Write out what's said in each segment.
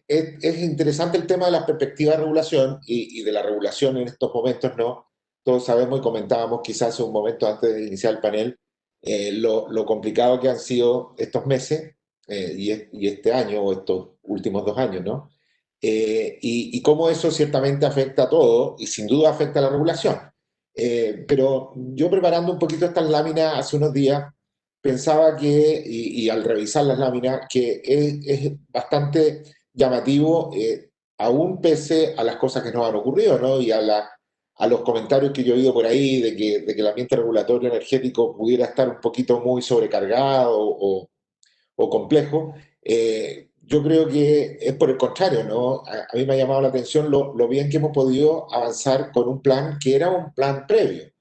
es interesante el tema de la perspectiva de regulación y de la regulación en estos momentos, ¿no? Todos sabemos y comentábamos quizás hace un momento antes de iniciar el panel lo complicado que han sido estos meses y este año o estos últimos 2 años, ¿no? Y cómo eso ciertamente afecta a todo y sin duda afecta a la regulación. Pero yo preparando un poquito estas láminas hace unos días, pensaba que, y al revisar las láminas, que es bastante llamativo, aún pese a las cosas que nos han ocurrido, ¿no? Y a los comentarios que yo he oído por ahí de que el ambiente regulatorio energético pudiera estar un poquito muy sobrecargado o complejo. Yo creo que es por el contrario, ¿no? A mí me ha llamado la atención lo bien que hemos podido avanzar con un plan que era un plan previo,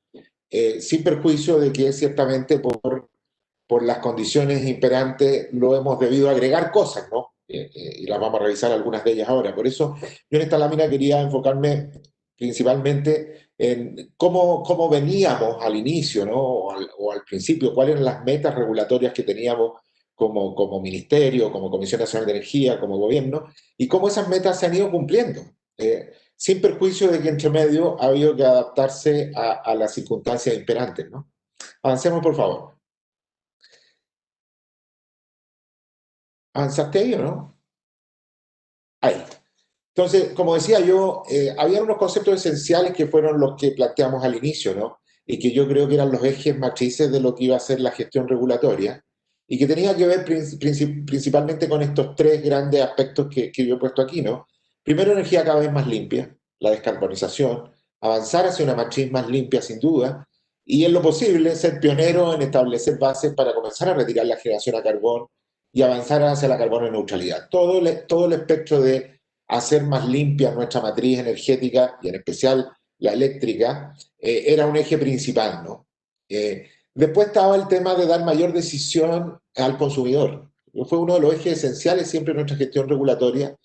sin perjuicio de que ciertamente por las condiciones imperantes lo hemos debido agregar cosas, ¿no? Y las vamos a revisar algunas de ellas ahora. Por eso yo en esta lámina quería enfocarme principalmente en cómo veníamos al inicio, ¿no? O al principio, cuáles eran las metas regulatorias que teníamos como ministerio, como Comisión Nacional de Energía, como gobierno, y cómo esas metas se han ido cumpliendo, sin perjuicio de que entre medio ha habido que adaptarse a las circunstancias imperantes, ¿no? Avancemos, por favor. ¿Avanzaste ahí o no? Ahí. Entonces, como decía yo, había unos conceptos esenciales que fueron los que planteamos al inicio, ¿no? Y que yo creo que eran los ejes matrices de lo que iba a ser la gestión regulatoria y que tenía que ver principalmente con estos tres grandes aspectos que yo he puesto aquí, ¿no? Primero, energía cada vez más limpia, la descarbonización, avanzar hacia una matriz más limpia sin duda, y en lo posible ser pionero en establecer bases para comenzar a retirar la generación a carbón y avanzar hacia la carbono neutralidad. Todo el espectro de hacer más limpia nuestra matriz energética y en especial la eléctrica, era un eje principal, ¿no? Después estaba el tema de dar mayor decisión al consumidor. Fue uno de los ejes esenciales siempre en nuestra gestión regulatoria,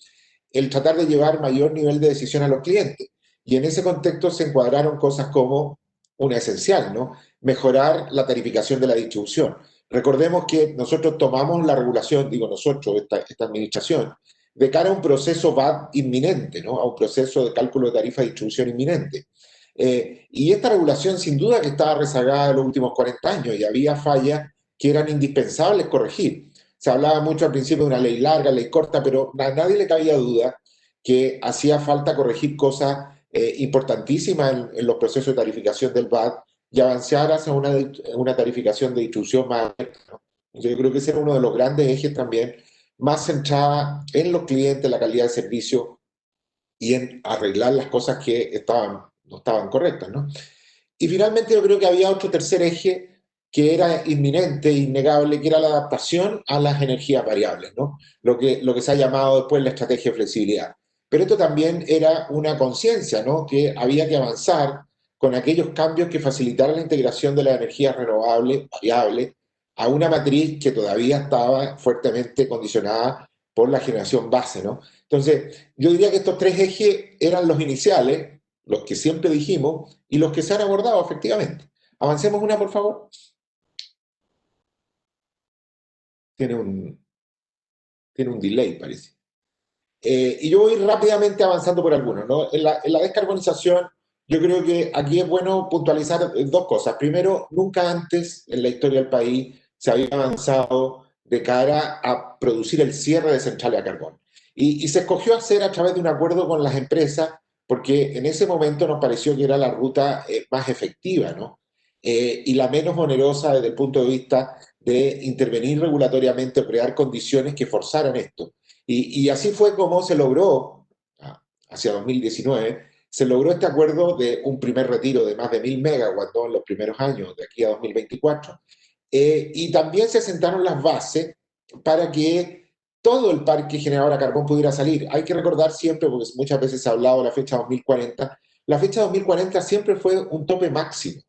el tratar de llevar mayor nivel de decisión a los clientes. Y en ese contexto se encuadraron cosas como una esencial, ¿no? Mejorar la tarificación de la distribución. Recordemos que nosotros tomamos la regulación, digo nosotros, esta administración, de cara a un proceso VAT inminente, ¿no? A un proceso de cálculo de tarifa de distribución inminente. Y esta regulación sin duda que estaba rezagada en los últimos 40 años y había fallas que eran indispensables corregir. Se hablaba mucho al principio de una ley larga, ley corta, pero a nadie le cabía duda que hacía falta corregir cosas importantísimas en los procesos de tarificación del VAT y avanzar hacia una tarificación de distribución más abierta, ¿no? Yo creo que ese era uno de los grandes ejes también, más centrada en los clientes, la calidad de servicio y en arreglar las cosas que no estaban correctas, ¿no? Y finalmente yo creo que había otro tercer eje que era inminente, innegable, que era la adaptación a las energías variables, ¿no? Lo que se ha llamado después la estrategia de flexibilidad. Pero esto también era una conciencia, ¿no? Que había que avanzar con aquellos cambios que facilitaran la integración de las energías renovables, variables, a una matriz que todavía estaba fuertemente condicionada por la generación base, ¿no? Entonces, yo diría que estos tres ejes eran los iniciales, los que siempre dijimos, y los que se han abordado efectivamente. Avancemos una, por favor. Tiene un, tiene un delay, parece. Y yo voy rápidamente avanzando por algunos, ¿no? En la descarbonización, yo creo que aquí es bueno puntualizar dos cosas. Primero, nunca antes en la historia del país se había avanzado de cara a producir el cierre de centrales a carbón. Y se escogió hacer a través de un acuerdo con las empresas, porque en ese momento nos pareció que era la ruta más efectiva, ¿no? Y la menos onerosa desde el punto de vista de intervenir regulatoriamente o crear condiciones que forzaran esto. Y así fue como se logró, hacia 2019, se logró este acuerdo de un primer retiro de más de 1.000 megawatts, ¿no? En los primeros años, de aquí a 2024. Y también se sentaron las bases para que todo el parque generador a carbón pudiera salir. Hay que recordar siempre, porque muchas veces se ha hablado de la fecha 2040, la fecha 2040 siempre fue un tope máximo.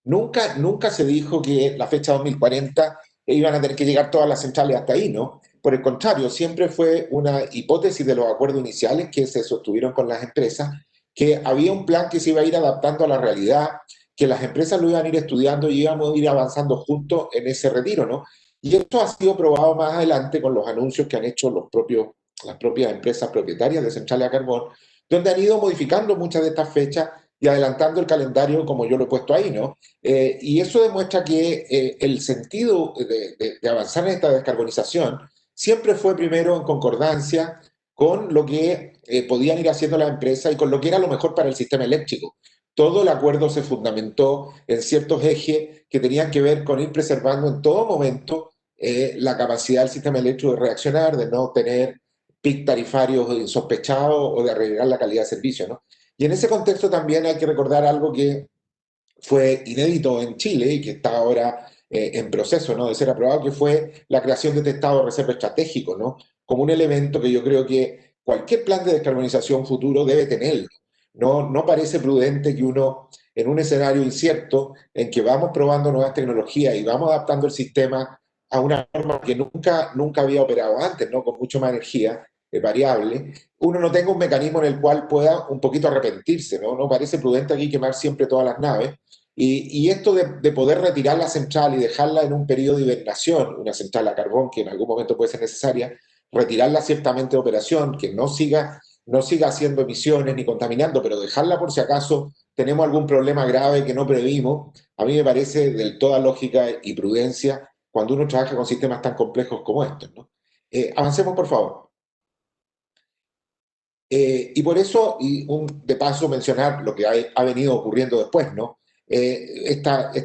Nunca se dijo que la fecha 2040 iban a tener que llegar todas las centrales hasta ahí, ¿no? Por el contrario, siempre fue una hipótesis de los acuerdos iniciales que se sostuvieron con las empresas, que había un plan que se iba a ir adaptando a la realidad, que las empresas lo iban a ir estudiando y íbamos a ir avanzando juntos en ese retiro, ¿no? Y esto ha sido probado más adelante con los anuncios que han hecho los propios las propias empresas propietarias de centrales a carbón, donde han ido modificando muchas de estas fechas y adelantando el calendario como yo lo he puesto ahí, ¿no? Y eso demuestra que el sentido de avanzar en esta descarbonización siempre fue primero en concordancia con lo que podían ir haciendo las empresas y con lo que era lo mejor para el sistema eléctrico. Todo el acuerdo se fundamentó en ciertos ejes que tenían que ver con ir preservando en todo momento la capacidad del sistema eléctrico de reaccionar, de no tener pic tarifarios insospechados o de arreglar la calidad de servicio, ¿no? Y en ese contexto también hay que recordar algo que fue inédito en Chile y que está ahora en proceso, ¿no?, de ser aprobado, que fue la creación de este estado de reserva estratégico, ¿no?, como un elemento que yo creo que cualquier plan de descarbonización futuro debe tener. No parece prudente que uno, en un escenario incierto, en que vamos probando nuevas tecnologías y vamos adaptando el sistema a una forma que nunca había operado antes, ¿no?, con mucho más energía variable, uno no tenga un mecanismo en el cual pueda un poquito arrepentirse, ¿no? No parece prudente aquí quemar siempre todas las naves. Y esto de poder retirar la central y dejarla en un periodo de hibernación, una central a carbón que en algún momento puede ser necesaria, retirarla ciertamente de operación, que no siga haciendo emisiones ni contaminando, pero dejarla por si acaso tenemos algún problema grave que no previmos, a mí me parece del toda lógica y prudencia cuando uno trabaja con sistemas tan complejos como estos, ¿no? Avancemos, por favor. Y por eso, de paso mencionar lo que ha venido ocurriendo después, ¿no? Esta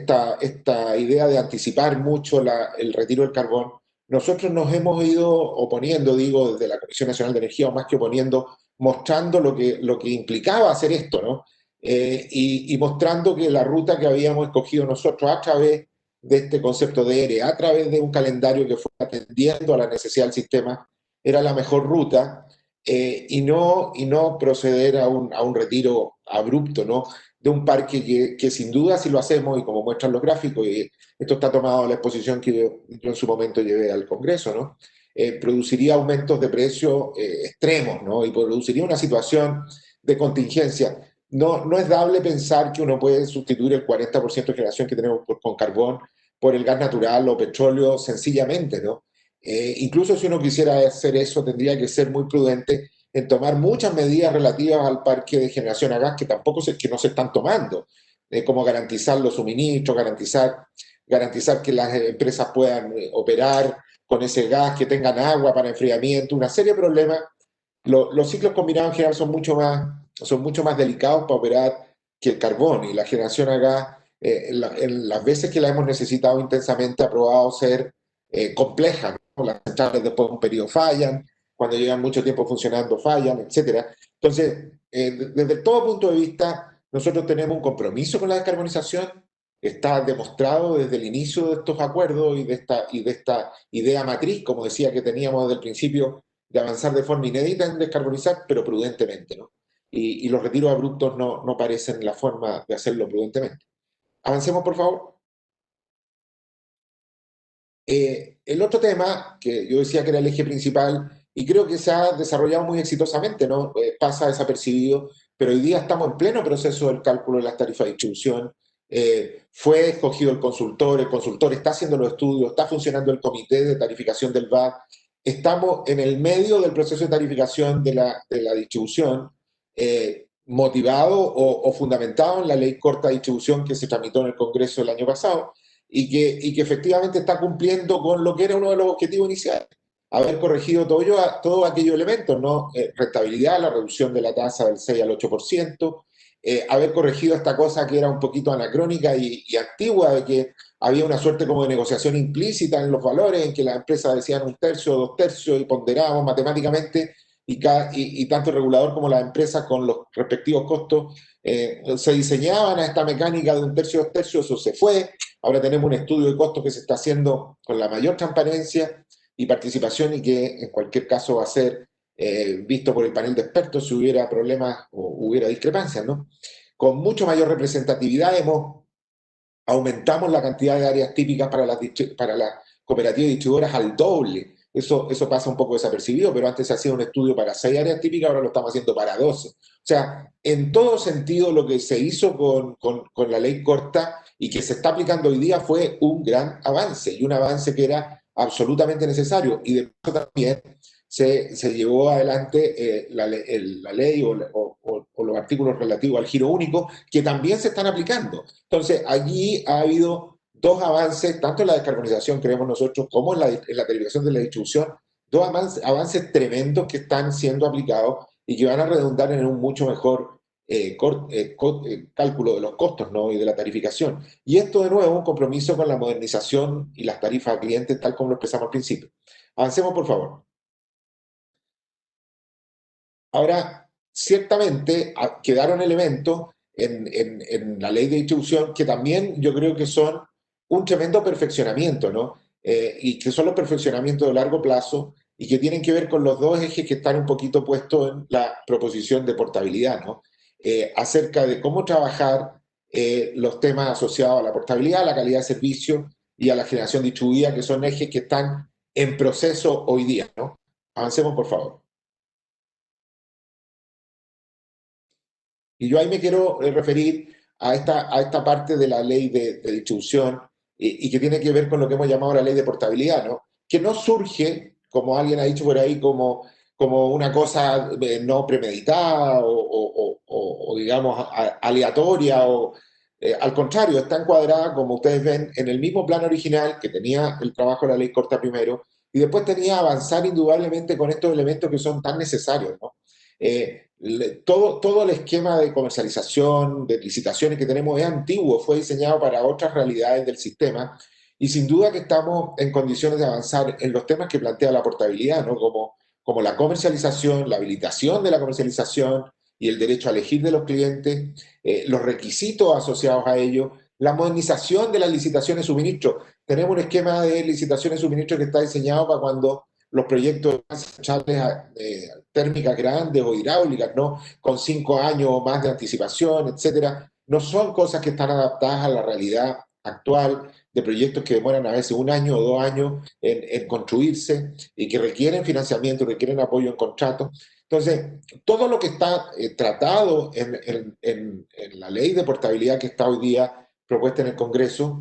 idea de anticipar mucho el retiro del carbón, nosotros nos hemos ido oponiendo, digo, desde la Comisión Nacional de Energía, o más que oponiendo, mostrando lo que implicaba hacer esto, ¿no? Y mostrando que la ruta que habíamos escogido nosotros a través de este concepto de ERE, a través de un calendario que fue atendiendo a la necesidad del sistema, era la mejor ruta, y no proceder a un retiro abrupto, ¿no?, de un parque que sin duda si lo hacemos, y como muestran los gráficos, y esto está tomado en la exposición que yo en su momento llevé al Congreso, ¿no?, produciría aumentos de precios extremos, ¿no?, y produciría una situación de contingencia. No es dable pensar que uno puede sustituir el 40% de generación que tenemos con carbón por el gas natural o petróleo sencillamente, ¿no? Incluso si uno quisiera hacer eso, tendría que ser muy prudente en tomar muchas medidas relativas al parque de generación a gas que no se están tomando, como garantizar los suministros, garantizar que las empresas puedan operar con ese gas, que tengan agua para enfriamiento, una serie de problemas. Los ciclos combinados en general son mucho más delicados para operar que el carbón, y la generación a gas, en las veces que la hemos necesitado intensamente, ha probado ser compleja, ¿no? Las centrales después de un periodo fallan, cuando llevan mucho tiempo funcionando fallan, etcétera. Entonces, desde todo punto de vista, nosotros tenemos un compromiso con la descarbonización, está demostrado desde el inicio de estos acuerdos y de esta idea matriz, como decía, que teníamos desde el principio, de avanzar de forma inédita en descarbonizar, pero prudentemente, ¿no? Y los retiros abruptos no parecen la forma de hacerlo prudentemente. Avancemos, por favor. El otro tema, que yo decía que era el eje principal, y creo que se ha desarrollado muy exitosamente, ¿no? Pasa desapercibido, pero hoy día estamos en pleno proceso del cálculo de las tarifas de distribución. Fue escogido el consultor está haciendo los estudios, está funcionando el comité de tarificación del VAT. Estamos en el medio del proceso de tarificación de la distribución, motivado o fundamentado en la ley corta de distribución que se tramitó en el Congreso el año pasado, y que efectivamente está cumpliendo con lo que era uno de los objetivos iniciales, haber corregido todos aquellos elementos, ¿no? Rentabilidad, la reducción de la tasa del 6 al 8%, haber corregido esta cosa que era un poquito anacrónica y antigua, de que había una suerte como de negociación implícita en los valores, en que las empresas decían un tercio, dos tercios, y ponderábamos matemáticamente, y tanto el regulador como las empresas con los respectivos costos se diseñaban a esta mecánica de un tercio, dos tercios. Eso se fue. Ahora tenemos un estudio de costos que se está haciendo con la mayor transparencia y participación, y que en cualquier caso va a ser visto por el panel de expertos si hubiera problemas o hubiera discrepancias, ¿no? Con mucho mayor representatividad aumentamos la cantidad de áreas típicas para las cooperativas distribuidoras al doble. Eso pasa un poco desapercibido, pero antes se hacía un estudio para 6 áreas típicas, ahora lo estamos haciendo para 12. O sea, en todo sentido, lo que se hizo con la ley corta y que se está aplicando hoy día fue un gran avance, y un avance que era absolutamente necesario. Y de paso también se llevó adelante la ley o los artículos relativos al giro único, que también se están aplicando. Entonces, allí ha habido dos avances, tanto en la descarbonización, creemos nosotros, como en la tarificación de la distribución, dos avances tremendos que están siendo aplicados y que van a redundar en un mucho mejor cálculo de los costos, ¿no? Y de la tarificación. Y esto, de nuevo, un compromiso con la modernización y las tarifas a clientes, tal como lo expresamos al principio. Avancemos, por favor. Ahora, ciertamente quedaron elementos en la ley de distribución que también yo creo que son un tremendo perfeccionamiento, ¿no? Y que son los perfeccionamientos de largo plazo y que tienen que ver con los dos ejes que están un poquito puestos en la proposición de portabilidad, ¿no? Acerca de cómo trabajar los temas asociados a la portabilidad, a la calidad de servicio y a la generación distribuida, que son ejes que están en proceso hoy día, ¿no? Avancemos, por favor. Y yo ahí me quiero referir a esta parte de la ley de distribución y que tiene que ver con lo que hemos llamado la ley de portabilidad, ¿no? Que no surge, como alguien ha dicho por ahí, como una cosa no premeditada o, digamos, aleatoria al contrario, está encuadrada, como ustedes ven, en el mismo plan original que tenía el trabajo de la ley corta primero y después tenía avanzar indudablemente con estos elementos que son tan necesarios, ¿no? Todo el esquema de comercialización, de licitaciones que tenemos es antiguo, fue diseñado para otras realidades del sistema y sin duda que estamos en condiciones de avanzar en los temas que plantea la portabilidad, ¿no? Como la comercialización, la habilitación de la comercialización y el derecho a elegir de los clientes, los requisitos asociados a ello, la modernización de las licitaciones de suministro. Tenemos un esquema de licitaciones de suministro que está diseñado para cuando los proyectos centrales térmicas grandes o hidráulicas, ¿no? Con 5 años o más de anticipación, etcétera, no son cosas que están adaptadas a la realidad actual de proyectos que demoran a veces 1 año o 2 años en construirse y que requieren financiamiento, requieren apoyo en contratos. Entonces, todo lo que está tratado en la ley de portabilidad que está hoy día propuesta en el Congreso,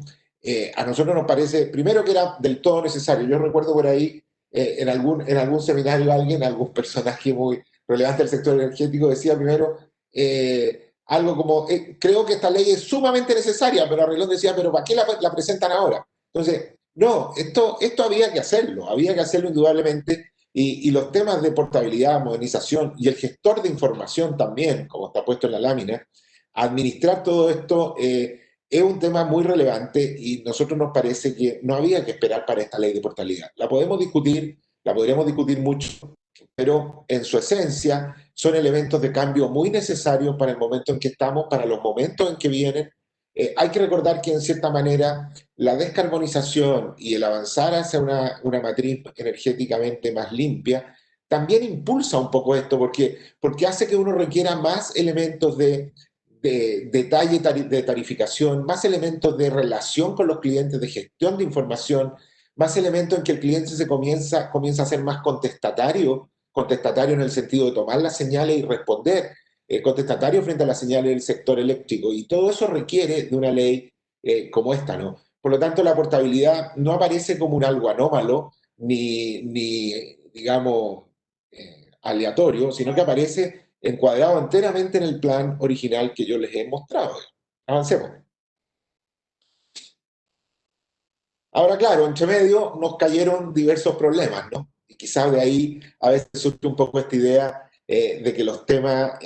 a nosotros nos parece, primero que era del todo necesario. Yo recuerdo por ahí en algún seminario alguien, algún personaje muy relevante del sector energético decía primero algo como, creo que esta ley es sumamente necesaria, pero Arreglón decía, pero ¿para qué la presentan ahora? Entonces, no, esto había que hacerlo indudablemente, y los temas de portabilidad, modernización y el gestor de información también, como está puesto en la lámina, administrar todo esto es un tema muy relevante y nosotros nos parece que no había que esperar para esta ley de portabilidad. La podemos discutir, la podríamos discutir mucho, pero en su esencia son elementos de cambio muy necesarios para el momento en que estamos, para los momentos en que vienen. Hay que recordar que en cierta manera la descarbonización y el avanzar hacia una matriz energéticamente más limpia también impulsa un poco esto porque hace que uno requiera más elementos de detalle de tarificación, más elementos de relación con los clientes, de gestión de información, más elementos en que el cliente comienza a ser más contestatario en el sentido de tomar las señales y responder, contestatario frente a las señales del sector eléctrico. Y todo eso requiere de una ley como esta, ¿no? Por lo tanto, la portabilidad no aparece como un algo anómalo, ni digamos, aleatorio, sino que aparece encuadrado enteramente en el plan original que yo les he mostrado. Avancemos. Ahora, claro, entre medio nos cayeron diversos problemas, ¿no? Y quizás de ahí a veces surge un poco esta idea de que los temas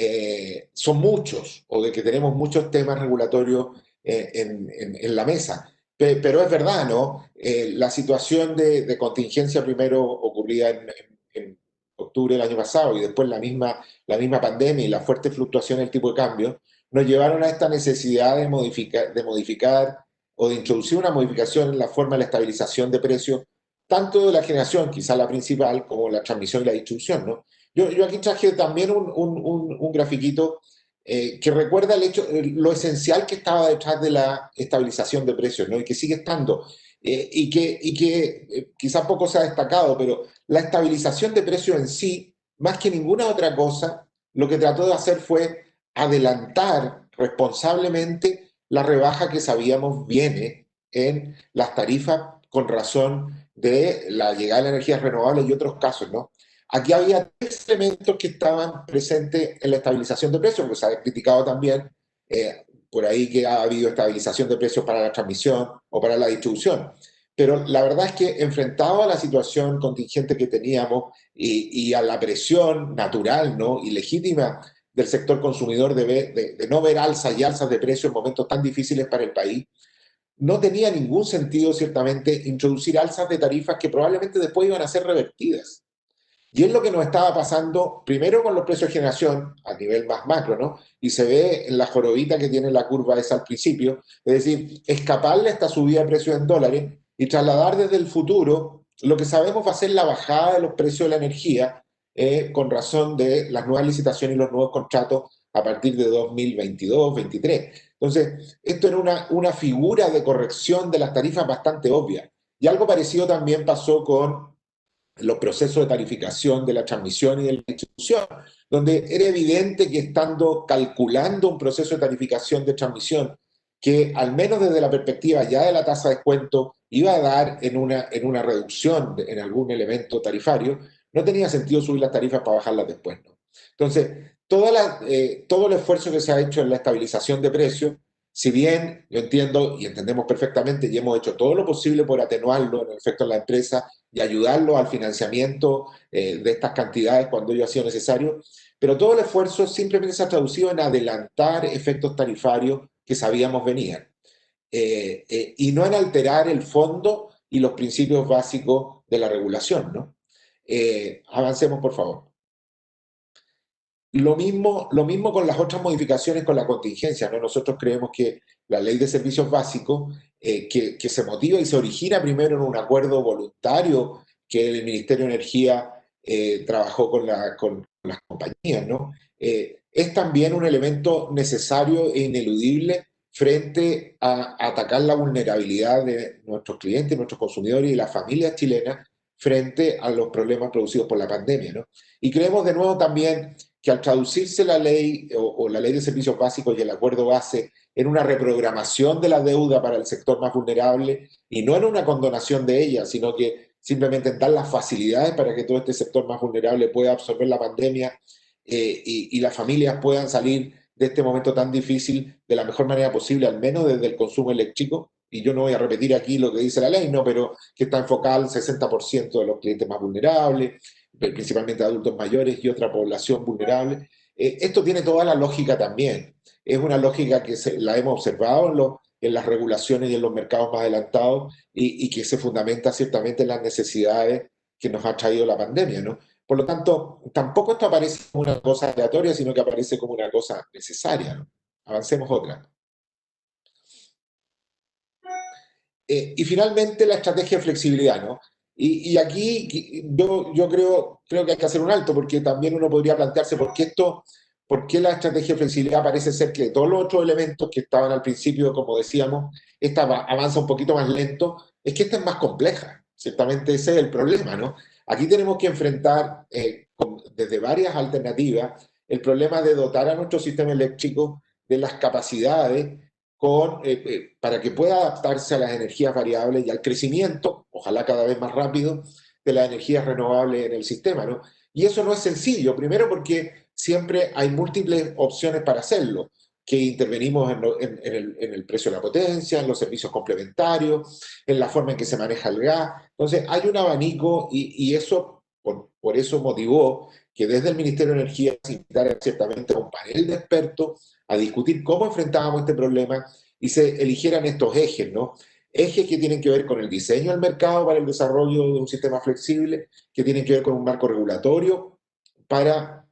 son muchos o de que tenemos muchos temas regulatorios en la mesa. Pero es verdad, ¿no? La situación de contingencia primero ocurrida en octubre del año pasado y después la misma pandemia y la fuerte fluctuación del tipo de cambio nos llevaron a esta necesidad de modificar o de introducir una modificación en la forma de la estabilización de precios, tanto de la generación, quizá la principal, como la transmisión y la distribución, ¿no? Yo aquí traje también un grafiquito que recuerda lo esencial que estaba detrás de la estabilización de precios, ¿no? Y que sigue estando, y que quizá poco se ha destacado, pero la estabilización de precios en sí, más que ninguna otra cosa, lo que trató de hacer fue adelantar responsablemente la rebaja que sabíamos viene en las tarifas con razón de la llegada de las energías renovables y otros casos, ¿no? Aquí había tres elementos que estaban presentes en la estabilización de precios, porque se ha criticado también por ahí que ha habido estabilización de precios para la transmisión o para la distribución. Pero la verdad es que enfrentado a la situación contingente que teníamos y a la presión natural, ¿no?, y legítima del sector consumidor de no ver alzas y alzas de precios en momentos tan difíciles para el país, no tenía ningún sentido, ciertamente, introducir alzas de tarifas que probablemente después iban a ser revertidas. Y es lo que nos estaba pasando primero con los precios de generación a nivel más macro, ¿no? Y se ve en la jorobita que tiene la curva esa al principio, es decir, escaparle a esta subida de precios en dólares y trasladar desde el futuro lo que sabemos va a ser la bajada de los precios de la energía con razón de las nuevas licitaciones y los nuevos contratos a partir de 2022-2023. Entonces, esto era una figura de corrección de las tarifas bastante obvia. Y algo parecido también pasó con los procesos de tarificación de la transmisión y de la distribución, donde era evidente que estando calculando un proceso de tarificación de transmisión que al menos desde la perspectiva ya de la tasa de descuento iba a dar en una reducción en algún elemento tarifario, no tenía sentido subir las tarifas para bajarlas después, ¿no? Entonces, todo el esfuerzo que se ha hecho en la estabilización de precios, si bien yo entiendo y entendemos perfectamente y hemos hecho todo lo posible por atenuarlo en el efecto en la empresa y ayudarlo al financiamiento de estas cantidades cuando ello ha sido necesario, pero todo el esfuerzo simplemente se ha traducido en adelantar efectos tarifarios que sabíamos venían y no en alterar el fondo y los principios básicos de la regulación, ¿no? Avancemos, por favor. Lo mismo con las otras modificaciones con la contingencia, ¿no? Nosotros creemos que la ley de servicios básicos, que se motiva y se origina primero en un acuerdo voluntario que el Ministerio de Energía trabajó con las compañías, ¿no? Es también un elemento necesario e ineludible frente a atacar la vulnerabilidad de nuestros clientes, nuestros consumidores y las familias chilenas frente a los problemas producidos por la pandemia, ¿no? Y creemos de nuevo también que al traducirse la ley o la ley de servicios básicos y el acuerdo base en una reprogramación de la deuda para el sector más vulnerable y no en una condonación de ella, sino que simplemente en dar las facilidades para que todo este sector más vulnerable pueda absorber la pandemia y las familias puedan salir de este momento tan difícil de la mejor manera posible, al menos desde el consumo eléctrico. Y yo no voy a repetir aquí lo que dice la ley, no, pero que está enfocada al 60% de los clientes más vulnerables, principalmente adultos mayores y otra población vulnerable. Esto tiene toda la lógica también. Es una lógica que la hemos observado en las regulaciones y en los mercados más adelantados y que se fundamenta ciertamente en las necesidades que nos ha traído la pandemia, ¿no? Por lo tanto, tampoco esto aparece como una cosa aleatoria, sino que aparece como una cosa necesaria, ¿no? Avancemos otra. Y finalmente la estrategia de flexibilidad, ¿no? Y aquí yo creo que hay que hacer un alto, porque también uno podría plantearse por qué la estrategia de flexibilidad parece ser que todos los otros elementos que estaban al principio, como decíamos, esta avanza un poquito más lento, es que esta es más compleja. Ciertamente ese es el problema, ¿no? Aquí tenemos que enfrentar desde varias alternativas el problema de dotar a nuestro sistema eléctrico de las capacidades para que pueda adaptarse a las energías variables y al crecimiento, ojalá cada vez más rápido, de las energías renovables en el sistema, ¿no? Y eso no es sencillo, primero porque siempre hay múltiples opciones para hacerlo, que intervenimos en el precio de la potencia, en los servicios complementarios, en la forma en que se maneja el gas. Entonces, hay un abanico y eso, por eso motivó que desde el Ministerio de Energía se invitara ciertamente a un panel de expertos a discutir cómo enfrentábamos este problema y se eligieran estos ejes, ¿no? Ejes que tienen que ver con el diseño del mercado para el desarrollo de un sistema flexible, que tienen que ver con un marco regulatorio para,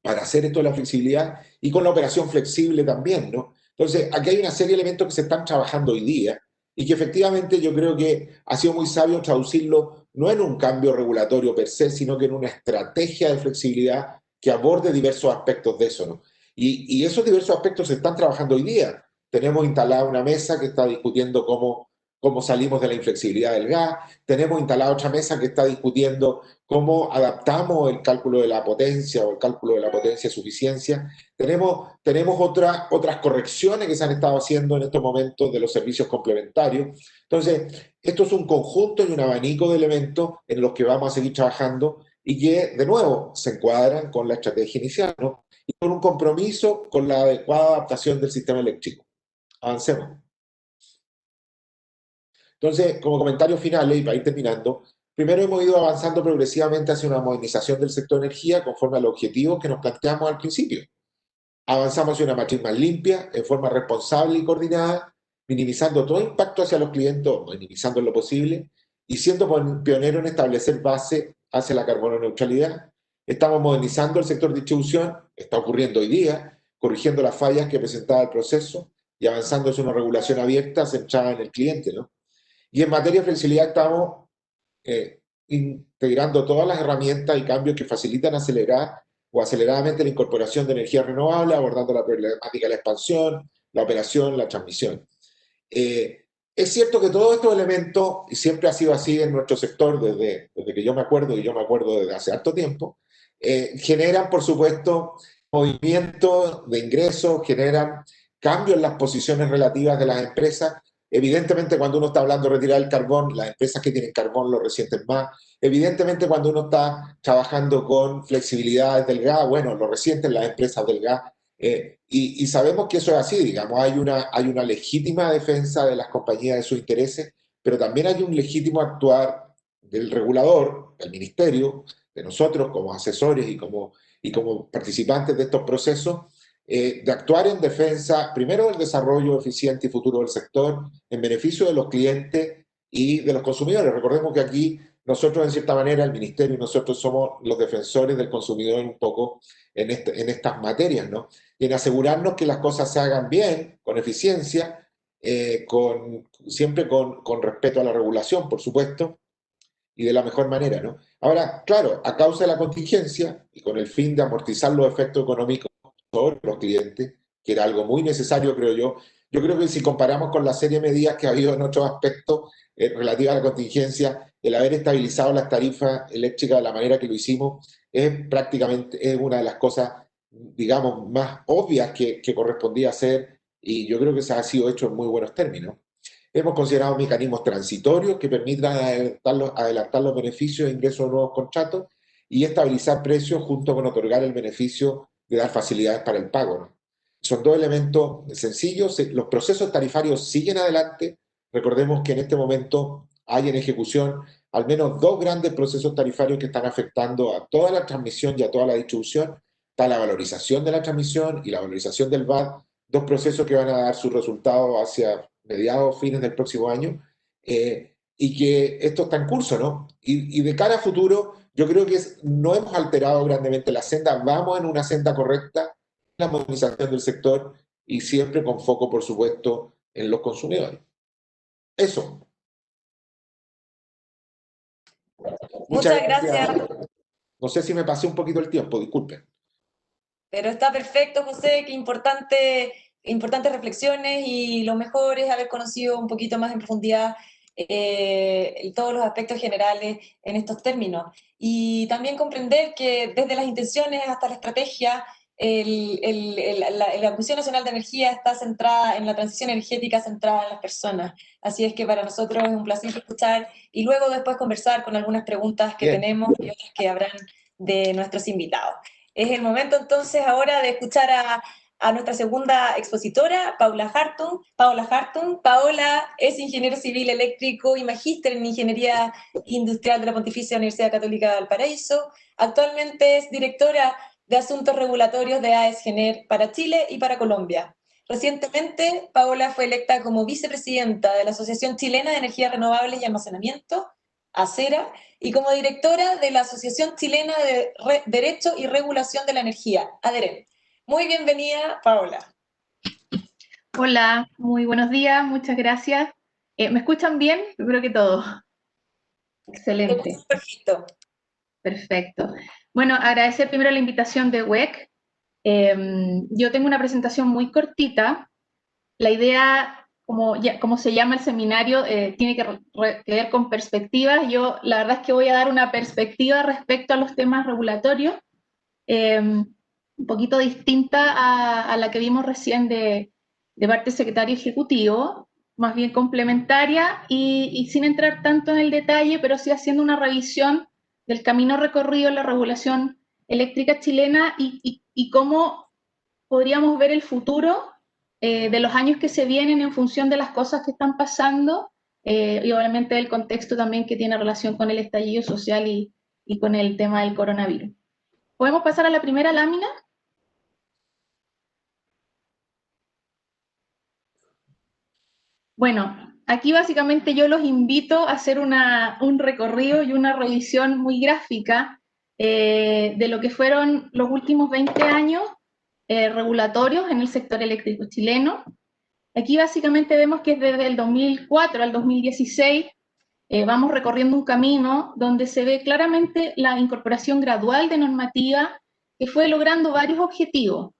para hacer esto de la flexibilidad y con la operación flexible también, ¿no? Entonces, aquí hay una serie de elementos que se están trabajando hoy día y que efectivamente yo creo que ha sido muy sabio traducirlo no en un cambio regulatorio per se, sino que en una estrategia de flexibilidad que aborde diversos aspectos de eso, ¿no? Y esos diversos aspectos se están trabajando hoy día. Tenemos instalada una mesa que está discutiendo cómo salimos de la inflexibilidad del gas, tenemos instalada otra mesa que está discutiendo cómo adaptamos el cálculo de la potencia o el cálculo de la potencia de suficiencia. Tenemos otras correcciones que se han estado haciendo en estos momentos de los servicios complementarios. Entonces, esto es un conjunto y un abanico de elementos en los que vamos a seguir trabajando y que, de nuevo, se encuadran con la estrategia inicial, ¿no? Y con un compromiso con la adecuada adaptación del sistema eléctrico. Avancemos. Entonces, como comentarios finales y para ir terminando, primero hemos ido avanzando progresivamente hacia una modernización del sector de energía conforme a los objetivos que nos planteamos al principio. Avanzamos hacia una matriz más limpia, en forma responsable y coordinada, minimizando todo impacto hacia los clientes, o minimizando en lo posible, y siendo pionero en establecer base hacia la carbono neutralidad. Estamos modernizando el sector de distribución, está ocurriendo hoy día, corrigiendo las fallas que presentaba el proceso y avanzando hacia una regulación abierta centrada en el cliente, ¿no? Y en materia de flexibilidad estamos integrando todas las herramientas y cambios que facilitan acelerar o aceleradamente la incorporación de energía renovable, abordando la problemática de la expansión, la operación, la transmisión. Es cierto que todos estos elementos, y siempre ha sido así en nuestro sector desde que yo me acuerdo, y yo me acuerdo desde hace harto tiempo, generan, por supuesto, movimientos de ingresos, generan cambios en las posiciones relativas de las empresas. Evidentemente, cuando uno está hablando de retirar el carbón, las empresas que tienen carbón lo resienten más. Evidentemente, cuando uno está trabajando con flexibilidades del gas, bueno, lo resienten las empresas del gas. Y sabemos que eso es así, digamos, hay una legítima defensa de las compañías de sus intereses, pero también hay un legítimo actuar del regulador, del ministerio, de nosotros como asesores y como participantes de estos procesos, de actuar en defensa, primero, del desarrollo eficiente y futuro del sector, en beneficio de los clientes y de los consumidores. Recordemos que aquí nosotros, en cierta manera, el ministerio y nosotros somos los defensores del consumidor un poco en estas materias, ¿no? Y en asegurarnos que las cosas se hagan bien, con eficiencia, siempre con respeto a la regulación, por supuesto, y de la mejor manera, ¿no? Ahora, claro, a causa de la contingencia y con el fin de amortizar los efectos económicos sobre los clientes, que era algo muy necesario, creo yo creo que si comparamos con la serie de medidas que ha habido en otros aspectos relativas a la contingencia, el haber estabilizado las tarifas eléctricas de la manera que lo hicimos es prácticamente es una de las cosas, digamos, más obvias que correspondía hacer, y yo creo que se ha sido hecho en muy buenos términos. Hemos considerado mecanismos transitorios que permitan adelantar los beneficios de ingreso de nuevos contratos y estabilizar precios junto con otorgar el beneficio de dar facilidades para el pago, ¿no? Son dos elementos sencillos. Los procesos tarifarios siguen adelante. Recordemos que en este momento hay en ejecución al menos dos grandes procesos tarifarios que están afectando a toda la transmisión y a toda la distribución. Está la valorización de la transmisión y la valorización del VAT, dos procesos que van a dar sus resultados hacia mediados, fines del próximo año, y que esto está en curso, ¿no? Y de cara a futuro, yo creo que no hemos alterado grandemente la senda, vamos en una senda correcta, la modernización del sector y siempre con foco, por supuesto, en los consumidores. Eso. Muchas Muchas gracias. gracias. No sé si me pasé un poquito el tiempo, disculpen. Pero está perfecto, José, qué importantes reflexiones, y lo mejor es haber conocido un poquito más en profundidad todos los aspectos generales en estos términos. Y también comprender que desde las intenciones hasta la estrategia, la Comisión Nacional de Energía está centrada en la transición energética, centrada en las personas. Así es que para nosotros es un placer escuchar y luego después conversar con algunas preguntas que Bien. tenemos y otras que habrán de nuestros invitados. Es el momento entonces ahora de escuchar a nuestra segunda expositora, Paula Hartung. Paola es ingeniero civil eléctrico y magíster en Ingeniería Industrial de la Pontificia Universidad Católica de Valparaíso. Actualmente es directora de Asuntos Regulatorios de AES Gener para Chile y para Colombia. Recientemente, Paola fue electa como vicepresidenta de la Asociación Chilena de Energías Renovables y Almacenamiento, ACERA, y como directora de la Asociación Chilena de Derecho y Regulación de la Energía, ADEREM. Muy bienvenida, Paola. Hola, muy buenos días, muchas gracias. ¿Me escuchan bien? Yo creo que todo. Excelente, Perfecto. perfecto. Bueno, agradecer primero la invitación de WEC. Yo tengo una presentación muy cortita. La idea, como se llama el seminario, tiene que ver con perspectivas. Yo la verdad es que voy a dar una perspectiva respecto a los temas regulatorios, un poquito distinta a la que vimos recién de parte del secretario ejecutivo, más bien complementaria y sin entrar tanto en el detalle, pero sí haciendo una revisión del camino recorrido en la regulación eléctrica chilena y cómo podríamos ver el futuro de los años que se vienen en función de las cosas que están pasando y obviamente el contexto también que tiene relación con el estallido social y con el tema del coronavirus. ¿Podemos pasar a la primera lámina? Bueno, aquí básicamente yo los invito a hacer un recorrido y una revisión muy gráfica de lo que fueron los últimos 20 años regulatorios en el sector eléctrico chileno. Aquí básicamente vemos que desde el 2004 al 2016 vamos recorriendo un camino donde se ve claramente la incorporación gradual de normativa que fue logrando varios objetivos.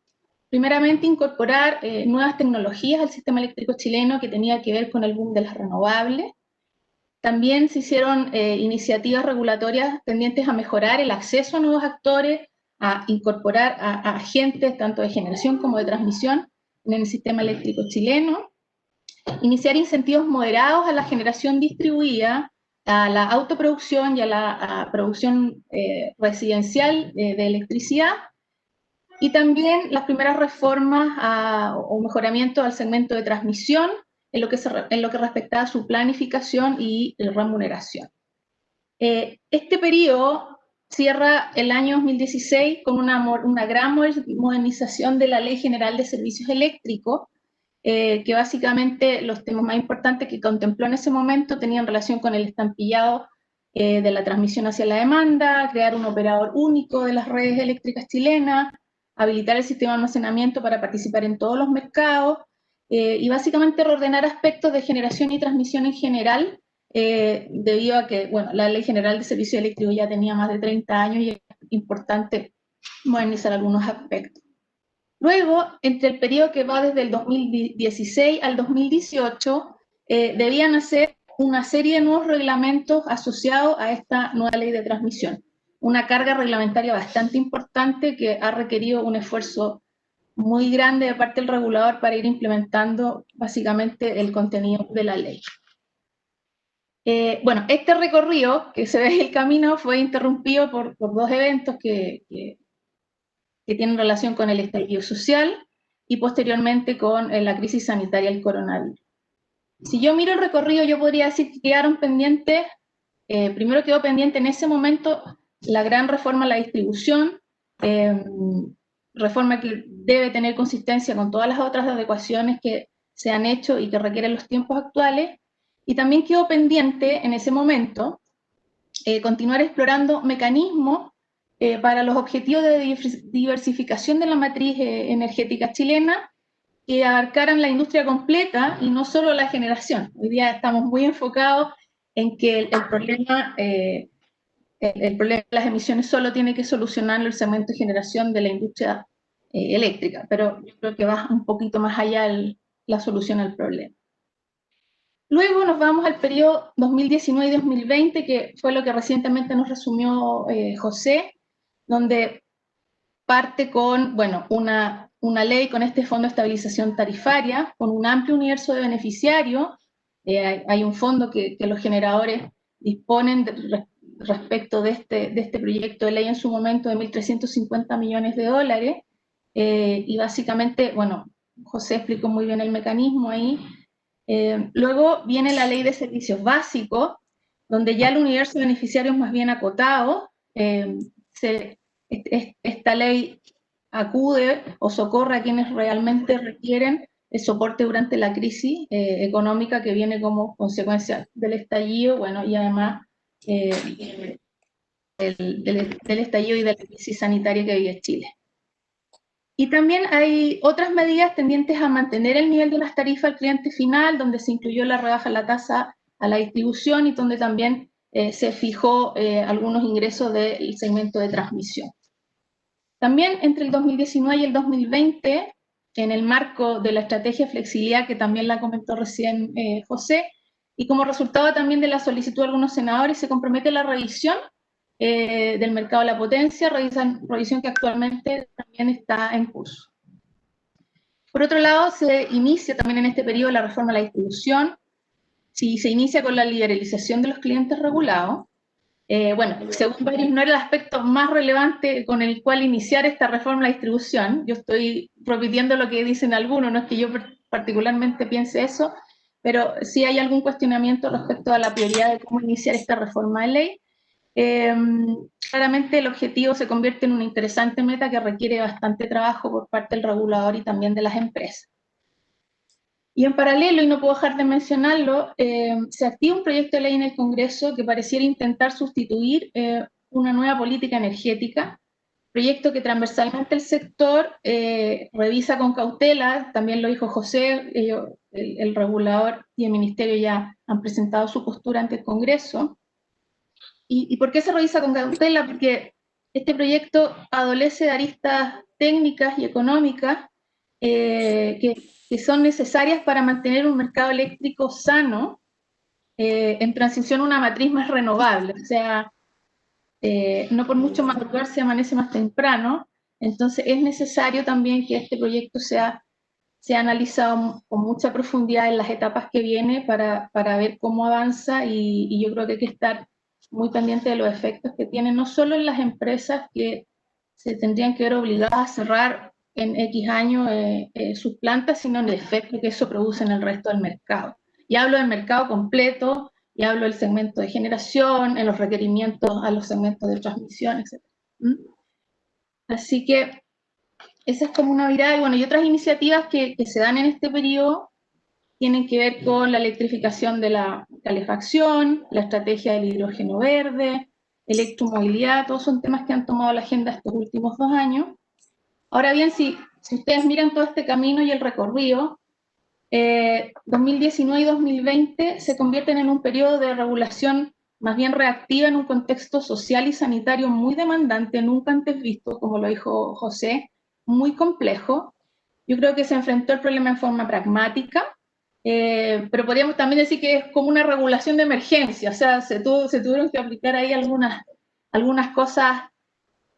Primeramente, incorporar nuevas tecnologías al sistema eléctrico chileno que tenía que ver con el boom de las renovables. También se hicieron iniciativas regulatorias tendientes a mejorar el acceso a nuevos actores, a incorporar a agentes tanto de generación como de transmisión en el sistema eléctrico chileno. Iniciar incentivos moderados a la generación distribuida, a la autoproducción y a la producción residencial de electricidad. Y también las primeras reformas o mejoramientos al segmento de transmisión en lo que respectaba a su planificación y remuneración. Este periodo cierra el año 2016 con una gran modernización de la Ley General de Servicios Eléctricos, que básicamente los temas más importantes que contempló en ese momento tenían relación con el estampillado de la transmisión hacia la demanda, crear un operador único de las redes eléctricas chilenas, habilitar el sistema de almacenamiento para participar en todos los mercados, y básicamente reordenar aspectos de generación y transmisión en general, debido a que, bueno, la Ley General de Servicios Eléctricos ya tenía más de 30 años y es importante modernizar algunos aspectos. Luego, entre el periodo que va desde el 2016 al 2018, debían hacer una serie de nuevos reglamentos asociados a esta nueva ley de transmisión. Una carga reglamentaria bastante importante que ha requerido un esfuerzo muy grande de parte del regulador para ir implementando básicamente el contenido de la ley. Bueno, este recorrido, que se ve en el camino, fue interrumpido por dos eventos que tienen relación con el estallido social y posteriormente con la crisis sanitaria del coronavirus. Si yo miro el recorrido, yo podría decir que quedaron pendientes, primero quedó pendiente en ese momento la gran reforma a la distribución, reforma que debe tener consistencia con todas las otras adecuaciones que se han hecho y que requieren los tiempos actuales, y también quedó pendiente en ese momento continuar explorando mecanismos para los objetivos de diversificación de la matriz energética chilena que abarcaran la industria completa y no solo la generación. Hoy día estamos muy enfocados en que el problema de las emisiones solo tiene que solucionarlo el segmento de generación de la industria eléctrica, pero yo creo que va un poquito más allá la solución al problema. Luego nos vamos al periodo 2019 y 2020, que fue lo que recientemente nos resumió José, donde parte con, bueno, una ley con este fondo de estabilización tarifaria, con un amplio universo de beneficiarios. Hay un fondo que los generadores disponen respecto de este proyecto de ley en su momento de 1.350 millones de dólares, y básicamente, bueno, José explicó muy bien el mecanismo ahí. Luego viene la ley de servicios básicos, donde ya el universo de beneficiarios más bien acotado. Esta ley acude o socorre a quienes realmente requieren el soporte durante la crisis económica que viene como consecuencia del estallido, bueno, y además del estallido y de la crisis sanitaria que vive Chile. Y también hay otras medidas tendientes a mantener el nivel de las tarifas al cliente final, donde se incluyó la rebaja de la tasa a la distribución y donde también se fijó algunos ingresos del segmento de transmisión. También entre el 2019 y el 2020, en el marco de la estrategia de flexibilidad que también la comentó recién José, y como resultado también de la solicitud de algunos senadores, se compromete la revisión del mercado de la potencia, revisión que actualmente también está en curso. Por otro lado, se inicia también en este periodo la reforma de la distribución, se inicia con la liberalización de los clientes regulados, Bueno, según varios, no era el aspecto más relevante con el cual iniciar esta reforma de la distribución. Yo estoy repitiendo lo que dicen algunos, no es que yo particularmente piense eso, pero sí hay algún cuestionamiento respecto a la prioridad de cómo iniciar esta reforma de ley. Claramente el objetivo se convierte en una interesante meta que requiere bastante trabajo por parte del regulador y también de las empresas. Y en paralelo, y no puedo dejar de mencionarlo, se activa un proyecto de ley en el Congreso que pareciera intentar sustituir una nueva política energética, proyecto que transversalmente el sector revisa con cautela, también lo dijo José, el regulador y el Ministerio ya han presentado su postura ante el Congreso. ¿Y por qué se revisa con cautela? Porque este proyecto adolece de aristas técnicas y económicas que son necesarias para mantener un mercado eléctrico sano en transición a una matriz más renovable. O sea, no por mucho madrugar se amanece más temprano, entonces es necesario también que este proyecto sea analizado con mucha profundidad en las etapas que viene para ver cómo avanza y yo creo que hay que estar muy pendiente de los efectos que tiene, no solo en las empresas que se tendrían que ver obligadas a cerrar en X años sus plantas, sino en el efecto que eso produce en el resto del mercado. Y hablo del mercado completo, y hablo del segmento de generación, en los requerimientos a los segmentos de transmisión, etc. Así que esa es como una mirada, y bueno, y otras iniciativas que se dan en este periodo tienen que ver con la electrificación de la calefacción, la estrategia del hidrógeno verde, electromovilidad, todos son temas que han tomado la agenda estos últimos 2 años. Ahora bien, si ustedes miran todo este camino y el recorrido, 2019 y 2020 se convierten en un periodo de regulación más bien reactiva en un contexto social y sanitario muy demandante, nunca antes visto, como lo dijo José, muy complejo. Yo creo que se enfrentó el problema en forma pragmática, pero podríamos también decir que es como una regulación de emergencia, o sea, se tuvieron que aplicar ahí algunas cosas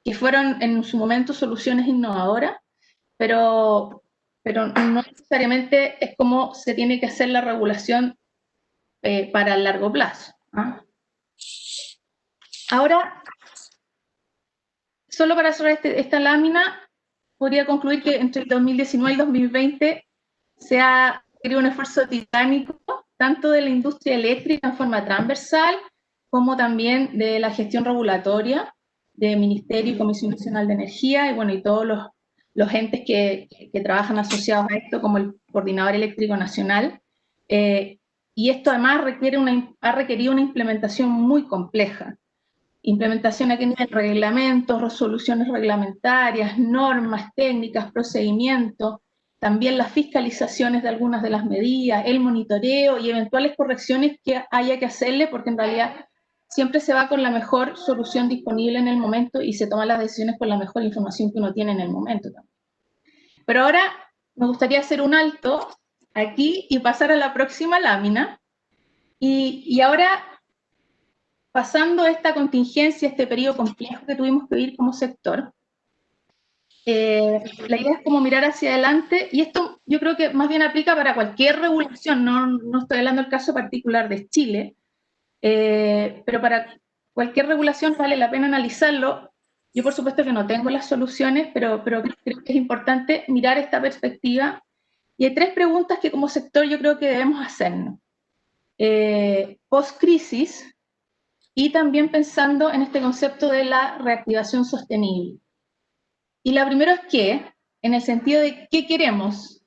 que fueron en su momento soluciones innovadoras, pero no necesariamente es como se tiene que hacer la regulación para el largo plazo. ¿Ah? Ahora, solo para cerrar esta lámina, podría concluir que entre el 2019 y el 2020 se ha hecho un esfuerzo titánico, tanto de la industria eléctrica en forma transversal, como también de la gestión regulatoria, de Ministerio y Comisión Nacional de Energía, y bueno, y todos los entes que trabajan asociados a esto, como el Coordinador Eléctrico Nacional. Y esto además ha requerido una implementación muy compleja. Implementación aquí en reglamentos, resoluciones reglamentarias, normas técnicas, procedimientos, también las fiscalizaciones de algunas de las medidas, el monitoreo y eventuales correcciones que haya que hacerle, porque en realidad siempre se va con la mejor solución disponible en el momento y se toman las decisiones con la mejor información que uno tiene en el momento también. Pero ahora me gustaría hacer un alto aquí y pasar a la próxima lámina. Y ahora, pasando esta contingencia, este periodo complejo que tuvimos que vivir como sector, la idea es como mirar hacia adelante, y esto yo creo que más bien aplica para cualquier regulación, no estoy hablando del caso particular de Chile, pero para cualquier regulación vale la pena analizarlo. Yo por supuesto que no tengo las soluciones, pero creo que es importante mirar esta perspectiva, y hay 3 preguntas que como sector yo creo que debemos hacernos. Post-crisis, y también pensando en este concepto de la reactivación sostenible. Y la primera es qué, en el sentido de qué queremos,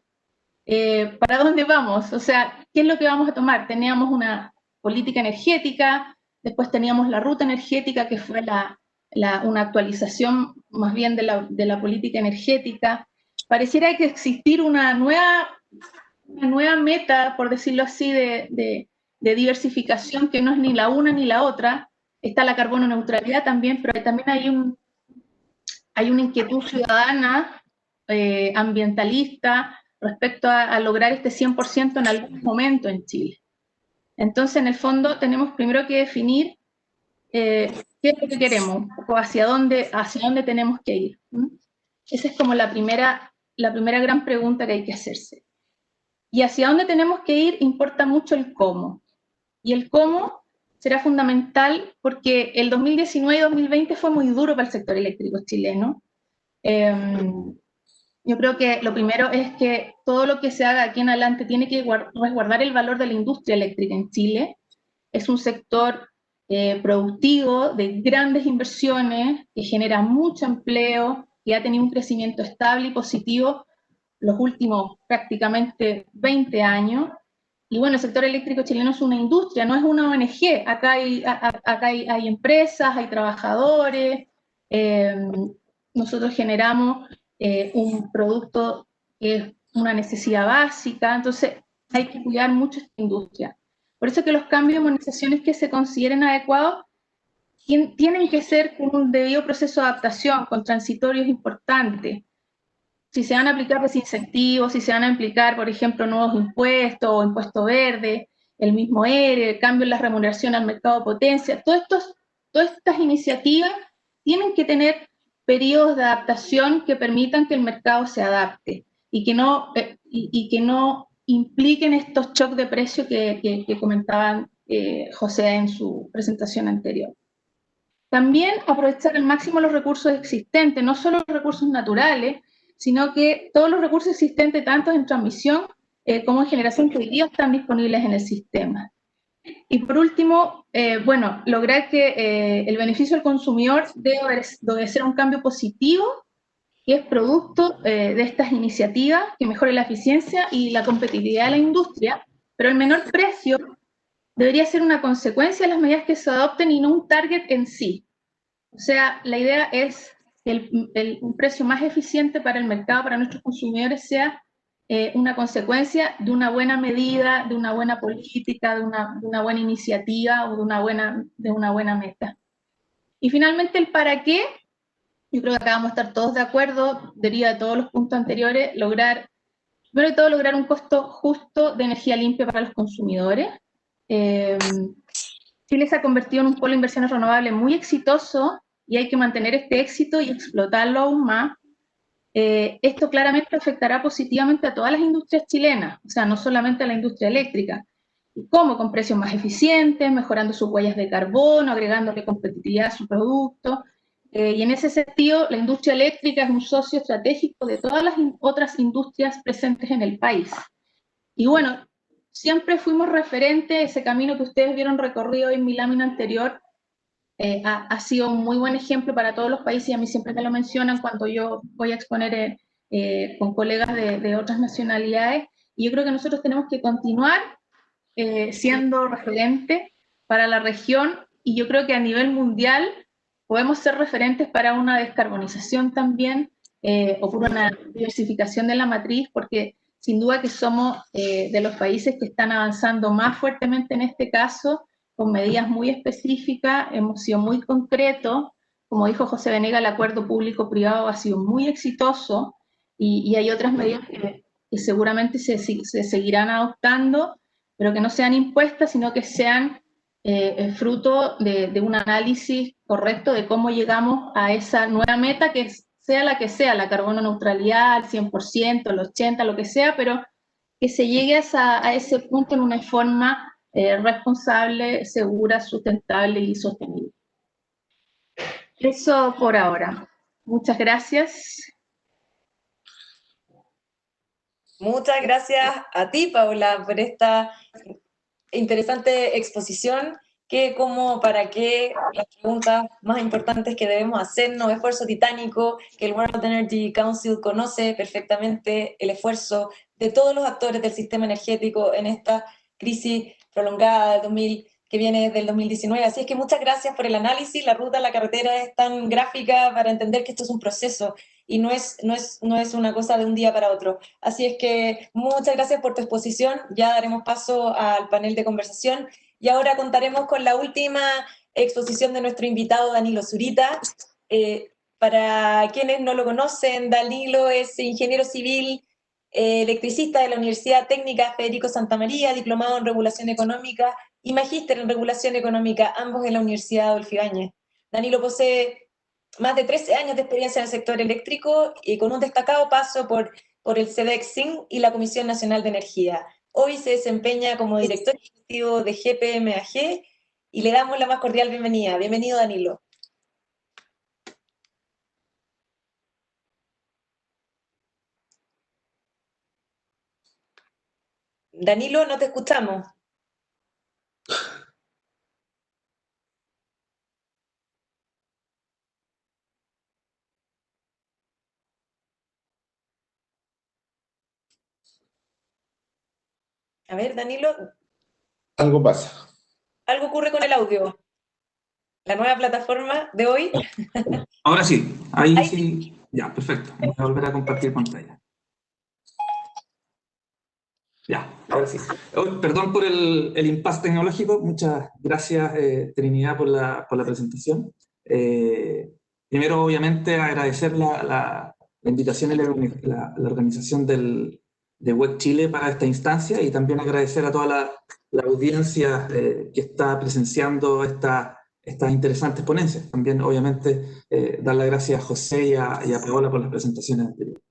para dónde vamos, o sea, qué es lo que vamos a tomar. Teníamos una política energética, después teníamos la ruta energética, que fue una actualización más bien de la política energética. Pareciera que existir una nueva meta, por decirlo así, de diversificación, que no es ni la una ni la otra. Está la carbono neutralidad también, pero también hay una inquietud ciudadana, ambientalista, respecto a lograr este 100% en algún momento en Chile. Entonces, en el fondo, tenemos primero que definir qué es lo que queremos, o hacia dónde tenemos que ir. Esa es como la primera gran pregunta que hay que hacerse. Y hacia dónde tenemos que ir importa mucho el cómo. Y el cómo será fundamental porque el 2019 y 2020 fue muy duro para el sector eléctrico chileno. Yo creo que lo primero es que todo lo que se haga aquí en adelante tiene que resguardar el valor de la industria eléctrica en Chile. Es un sector productivo, de grandes inversiones, que genera mucho empleo, que ha tenido un crecimiento estable y positivo los últimos prácticamente 20 años. Y bueno, el sector eléctrico chileno es una industria, no es una ONG. Acá hay empresas, hay trabajadores, nosotros generamos un producto que es una necesidad básica, entonces hay que cuidar mucho esta industria. Por eso que los cambios de monetizaciones que se consideren adecuados tienen que ser con un debido proceso de adaptación, con transitorios importantes. Si se van a aplicar desincentivos, si se van a aplicar, por ejemplo, nuevos impuestos o impuesto verde, el mismo ERE, el cambio en la remuneración al mercado de potencia, todas estas iniciativas tienen que tener periodos de adaptación que permitan que el mercado se adapte y que no impliquen estos shocks de precio que comentaban José en su presentación anterior. También aprovechar al máximo los recursos existentes, no solo los recursos naturales, sino que todos los recursos existentes, tanto en transmisión como en generación, que hoy día están disponibles en el sistema. Y por último, bueno, lograr que el beneficio del consumidor debe ser un cambio positivo, que es producto de estas iniciativas que mejore la eficiencia y la competitividad de la industria, pero el menor precio debería ser una consecuencia de las medidas que se adopten y no un target en sí. O sea, la idea es que un precio más eficiente para el mercado, para nuestros consumidores, sea una consecuencia de una buena medida, de una buena política, de una buena iniciativa o de una buena meta. Y finalmente el para qué, yo creo que acá vamos a estar todos de acuerdo, deriva de todos los puntos anteriores, primero de todo, lograr un costo justo de energía limpia para los consumidores. Chile se ha convertido en un polo de inversiones renovables muy exitoso y hay que mantener este éxito y explotarlo aún más. Esto claramente afectará positivamente a todas las industrias chilenas, o sea, no solamente a la industria eléctrica. ¿Cómo? Con precios más eficientes, mejorando sus huellas de carbono, agregándole competitividad a su producto. Y en ese sentido, la industria eléctrica es un socio estratégico de todas las otras industrias presentes en el país. Y bueno, siempre fuimos referentes, ese camino que ustedes vieron recorrido en mi lámina anterior, ha sido un muy buen ejemplo para todos los países y a mí siempre me lo mencionan cuando yo voy a exponer con colegas de otras nacionalidades. Y yo creo que nosotros tenemos que continuar siendo referente para la región y yo creo que a nivel mundial podemos ser referentes para una descarbonización también o por una diversificación de la matriz, porque sin duda que somos de los países que están avanzando más fuertemente en este caso, con medidas muy específicas, hemos sido muy concretos. Como dijo José Venega, el acuerdo público-privado ha sido muy exitoso y hay otras medidas que seguramente se seguirán adoptando, pero que no sean impuestas, sino que sean fruto de un análisis correcto de cómo llegamos a esa nueva meta, que sea la que sea, la carbono neutralidad, al 100%, el 80%, lo que sea, pero que se llegue a ese punto en una forma responsable, segura, sustentable y sostenible. Eso por ahora. Muchas gracias. Muchas gracias a ti, Paula, por esta interesante exposición, que como para qué, las preguntas más importantes que debemos hacernos, esfuerzo titánico, que el World Energy Council conoce perfectamente el esfuerzo de todos los actores del sistema energético en esta crisis prolongada que viene desde el 2019. Así es que muchas gracias por el análisis. La ruta, la carretera es tan gráfica para entender que esto es un proceso y no es una cosa de un día para otro. Así es que muchas gracias por tu exposición. Ya daremos paso al panel de conversación y ahora contaremos con la última exposición de nuestro invitado Danilo Zurita. Para quienes no lo conocen, Danilo es ingeniero civil, electricista de la Universidad Técnica Federico Santa María, diplomado en regulación económica y magíster en regulación económica, ambos en la Universidad Adolfo Ibáñez. Danilo posee más de 13 años de experiencia en el sector eléctrico y con un destacado paso por el CEDEX-SIN y la Comisión Nacional de Energía. Hoy se desempeña como director ejecutivo de GPMAG y le damos la más cordial bienvenida. Bienvenido, Danilo. Danilo, no te escuchamos. A ver, Danilo, Algo pasa. algo ocurre con el audio. La nueva plataforma de hoy. Ahora sí, ahí Ahí sí. Ya, perfecto. Voy a volver a compartir pantalla. Ya, ahora sí. Perdón por el impasse tecnológico. Muchas gracias, Trinidad, por la presentación. Primero, obviamente, agradecer la invitación y la organización de Web Chile para esta instancia, y también agradecer a toda la audiencia que está presenciando estas interesantes ponencias. También, obviamente, dar las gracias a José y a Paola por las presentaciones anteriores.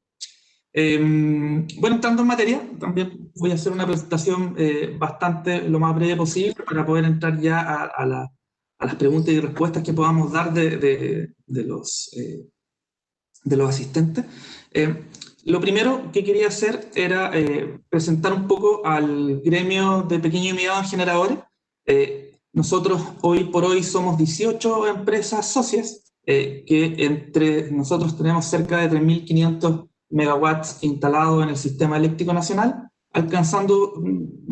Bueno, entrando en materia, también voy a hacer una presentación bastante lo más breve posible para poder entrar ya a las preguntas y respuestas que podamos dar de los asistentes. Lo primero que quería hacer era presentar un poco al gremio de pequeños y medianos generadores. Nosotros hoy por hoy somos 18 empresas socias, que entre nosotros tenemos cerca de 3.500 megawatts instalados en el sistema eléctrico nacional, alcanzando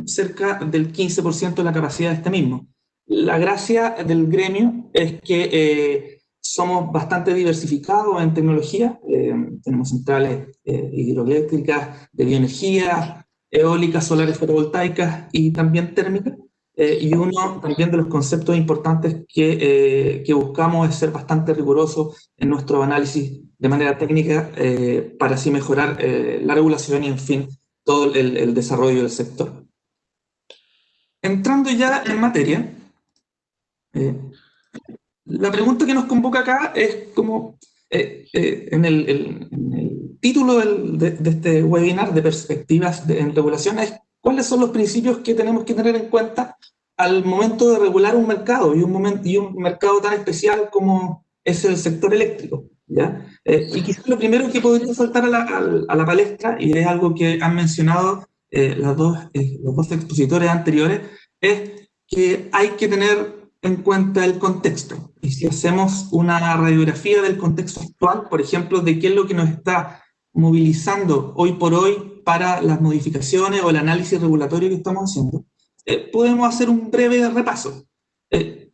cerca del 15% de la capacidad de este mismo. La gracia del gremio es que somos bastante diversificados en tecnología. Tenemos centrales hidroeléctricas, de bioenergía, eólicas, solares, fotovoltaicas y también térmicas. Y uno también de los conceptos importantes que buscamos es ser bastante rigurosos en nuestro análisis de manera técnica para así mejorar la regulación y, en fin, todo el desarrollo del sector. Entrando ya en materia, la pregunta que nos convoca acá es como, en el título de este webinar de perspectivas en regulación, es cuáles son los principios que tenemos que tener en cuenta al momento de regular un mercado, y un mercado tan especial como es el sector eléctrico, ¿ya? Y quizás lo primero que podría saltar a la palestra, y es algo que han mencionado los dos expositores anteriores, es que hay que tener en cuenta el contexto. Y si hacemos una radiografía del contexto actual, por ejemplo, de qué es lo que nos está movilizando hoy por hoy para las modificaciones o el análisis regulatorio que estamos haciendo, podemos hacer un breve repaso.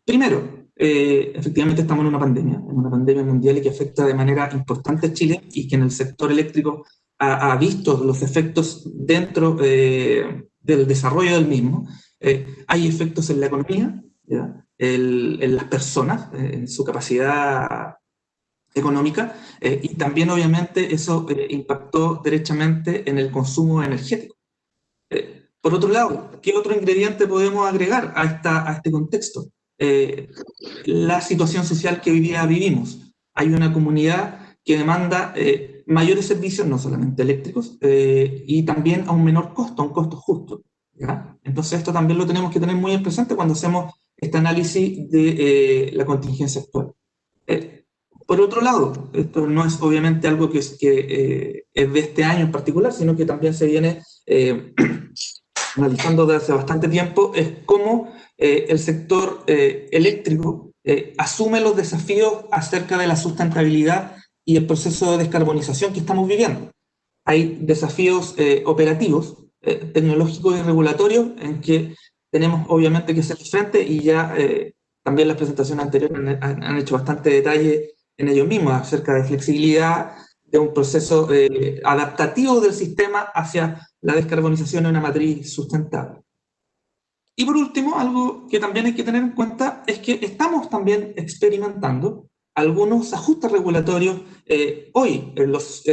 Primero, efectivamente estamos en una pandemia mundial y que afecta de manera importante a Chile, y que en el sector eléctrico ha visto los efectos dentro del desarrollo del mismo. Hay efectos en la economía, ¿ya? En las personas, en su capacidad económica, y también obviamente eso impactó derechamente en el consumo energético. Por otro lado, ¿qué otro ingrediente podemos agregar a este contexto? La situación social que hoy día vivimos. Hay una comunidad que demanda mayores servicios, no solamente eléctricos, y también a un menor costo, a un costo justo, ¿ya? Entonces esto también lo tenemos que tener muy en presente cuando hacemos este análisis de la contingencia actual. Por otro lado, esto no es obviamente algo que es de este año en particular, sino que también se viene analizando desde hace bastante tiempo, es cómo el sector eléctrico asume los desafíos acerca de la sustentabilidad y el proceso de descarbonización que estamos viviendo. Hay desafíos operativos, tecnológicos y regulatorios en que tenemos obviamente que hacer frente, y ya también las presentaciones anteriores han hecho bastante detalle en ellos mismos acerca de flexibilidad, de un proceso adaptativo del sistema hacia la descarbonización en una matriz sustentable. Y por último, algo que también hay que tener en cuenta es que estamos también experimentando algunos ajustes regulatorios hoy, los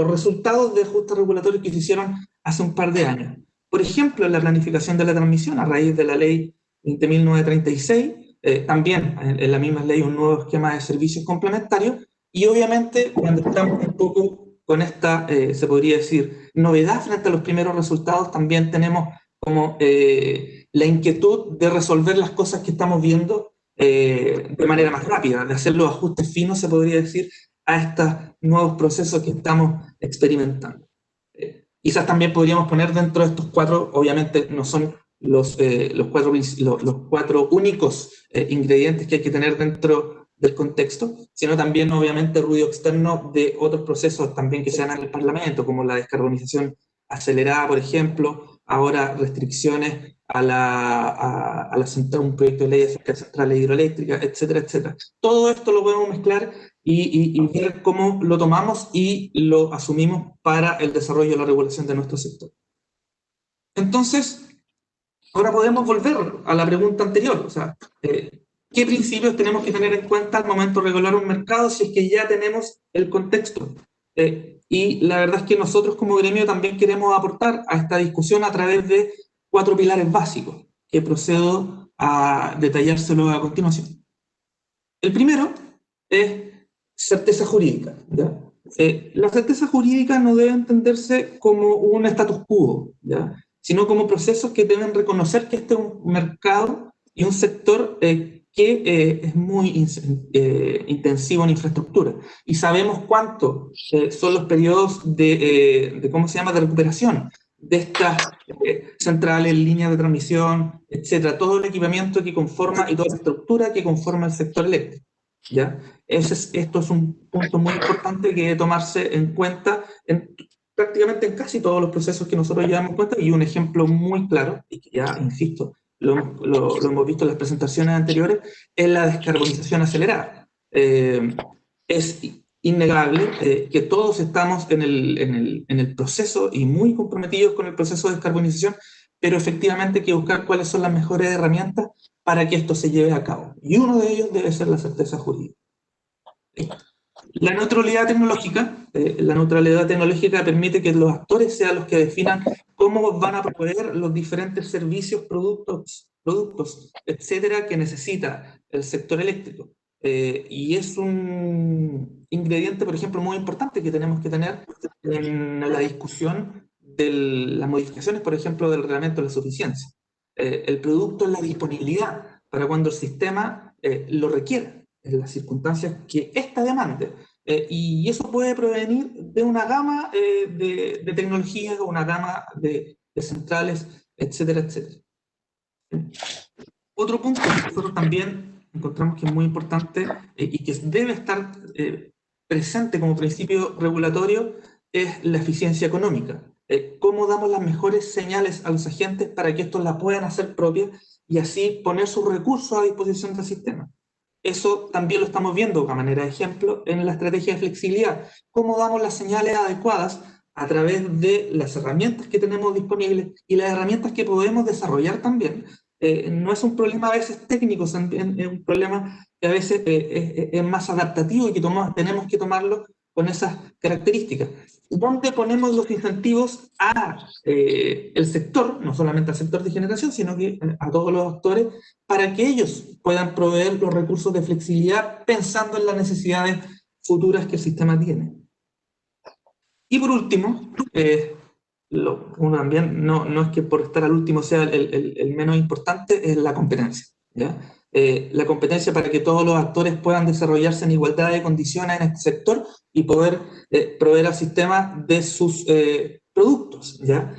resultados de ajustes regulatorios que se hicieron hace un par de años. Por ejemplo, en la planificación de la transmisión a raíz de la ley 20.936, también en la misma ley un nuevo esquema de servicios complementarios, y obviamente cuando estamos un poco con esta, se podría decir, novedad frente a los primeros resultados, también tenemos como la inquietud de resolver las cosas que estamos viendo de manera más rápida, de hacer los ajustes finos, se podría decir, a estos nuevos procesos que estamos experimentando. Quizás también podríamos poner dentro de estos cuatro, obviamente no son los cuatro únicos ingredientes que hay que tener dentro del contexto, sino también obviamente ruido externo de otros procesos también que se dan en el Parlamento, como la descarbonización acelerada, por ejemplo, ahora restricciones a un proyecto de ley acerca de centrales hidroeléctricas, etcétera, etcétera. Todo esto lo podemos mezclar y ver cómo lo tomamos y lo asumimos para el desarrollo y la regulación de nuestro sector. Entonces, ahora podemos volver a la pregunta anterior, o sea, ¿qué principios tenemos que tener en cuenta al momento de regular un mercado si es que ya tenemos el contexto? Y la verdad es que nosotros como gremio también queremos aportar a esta discusión a través de 4 pilares básicos, que procedo a detallárselo a continuación. El primero es certeza jurídica, ¿ya? La certeza jurídica no debe entenderse como un status quo, ¿ya? Sino como procesos que deben reconocer que este es un mercado y un sector que es muy intensivo en infraestructura. Y sabemos cuánto son los periodos de ¿cómo se llama?, de recuperación de estas centrales, líneas de transmisión, etcétera, todo el equipamiento que conforma y toda la estructura que conforma el sector eléctrico, ¿ya? Esto es un punto muy importante que debe tomarse en cuenta prácticamente en casi todos los procesos que nosotros llevamos en cuenta, y un ejemplo muy claro, y que ya, insisto, lo hemos visto en las presentaciones anteriores, es la descarbonización acelerada. Es innegable que todos estamos en el proceso y muy comprometidos con el proceso de descarbonización, pero efectivamente hay que buscar cuáles son las mejores herramientas para que esto se lleve a cabo. Y uno de ellos debe ser la certeza jurídica. La neutralidad tecnológica permite que los actores sean los que definan cómo van a proveer los diferentes servicios, productos, etcétera, que necesita el sector eléctrico. Y es un ingrediente, por ejemplo, muy importante que tenemos que tener en la discusión de las modificaciones, por ejemplo, del reglamento de la suficiencia. El producto es la disponibilidad para cuando el sistema lo requiera, en las circunstancias que ésta demande. Y eso puede provenir de una gama de tecnologías, una gama de centrales, etcétera, etcétera. Otro punto que nosotros también encontramos que es muy importante y que debe estar presente como principio regulatorio es la eficiencia económica. Cómo damos las mejores señales a los agentes para que estos las puedan hacer propias y así poner sus recursos a disposición del sistema. Eso también lo estamos viendo, a manera de ejemplo, en la estrategia de flexibilidad. Cómo damos las señales adecuadas a través de las herramientas que tenemos disponibles y las herramientas que podemos desarrollar también. No es un problema a veces técnico, es un problema que a veces es más adaptativo y que tenemos que tomarlo con esas características. ¿Dónde ponemos los incentivos a el sector, no solamente al sector de generación, sino que a todos los actores, para que ellos puedan proveer los recursos de flexibilidad pensando en las necesidades futuras que el sistema tiene? Y por último, uno también, no es que por estar al último sea el menos importante, es la competencia, ¿ya? La competencia para que todos los actores puedan desarrollarse en igualdad de condiciones en este sector y poder proveer al sistema de sus productos, ¿ya?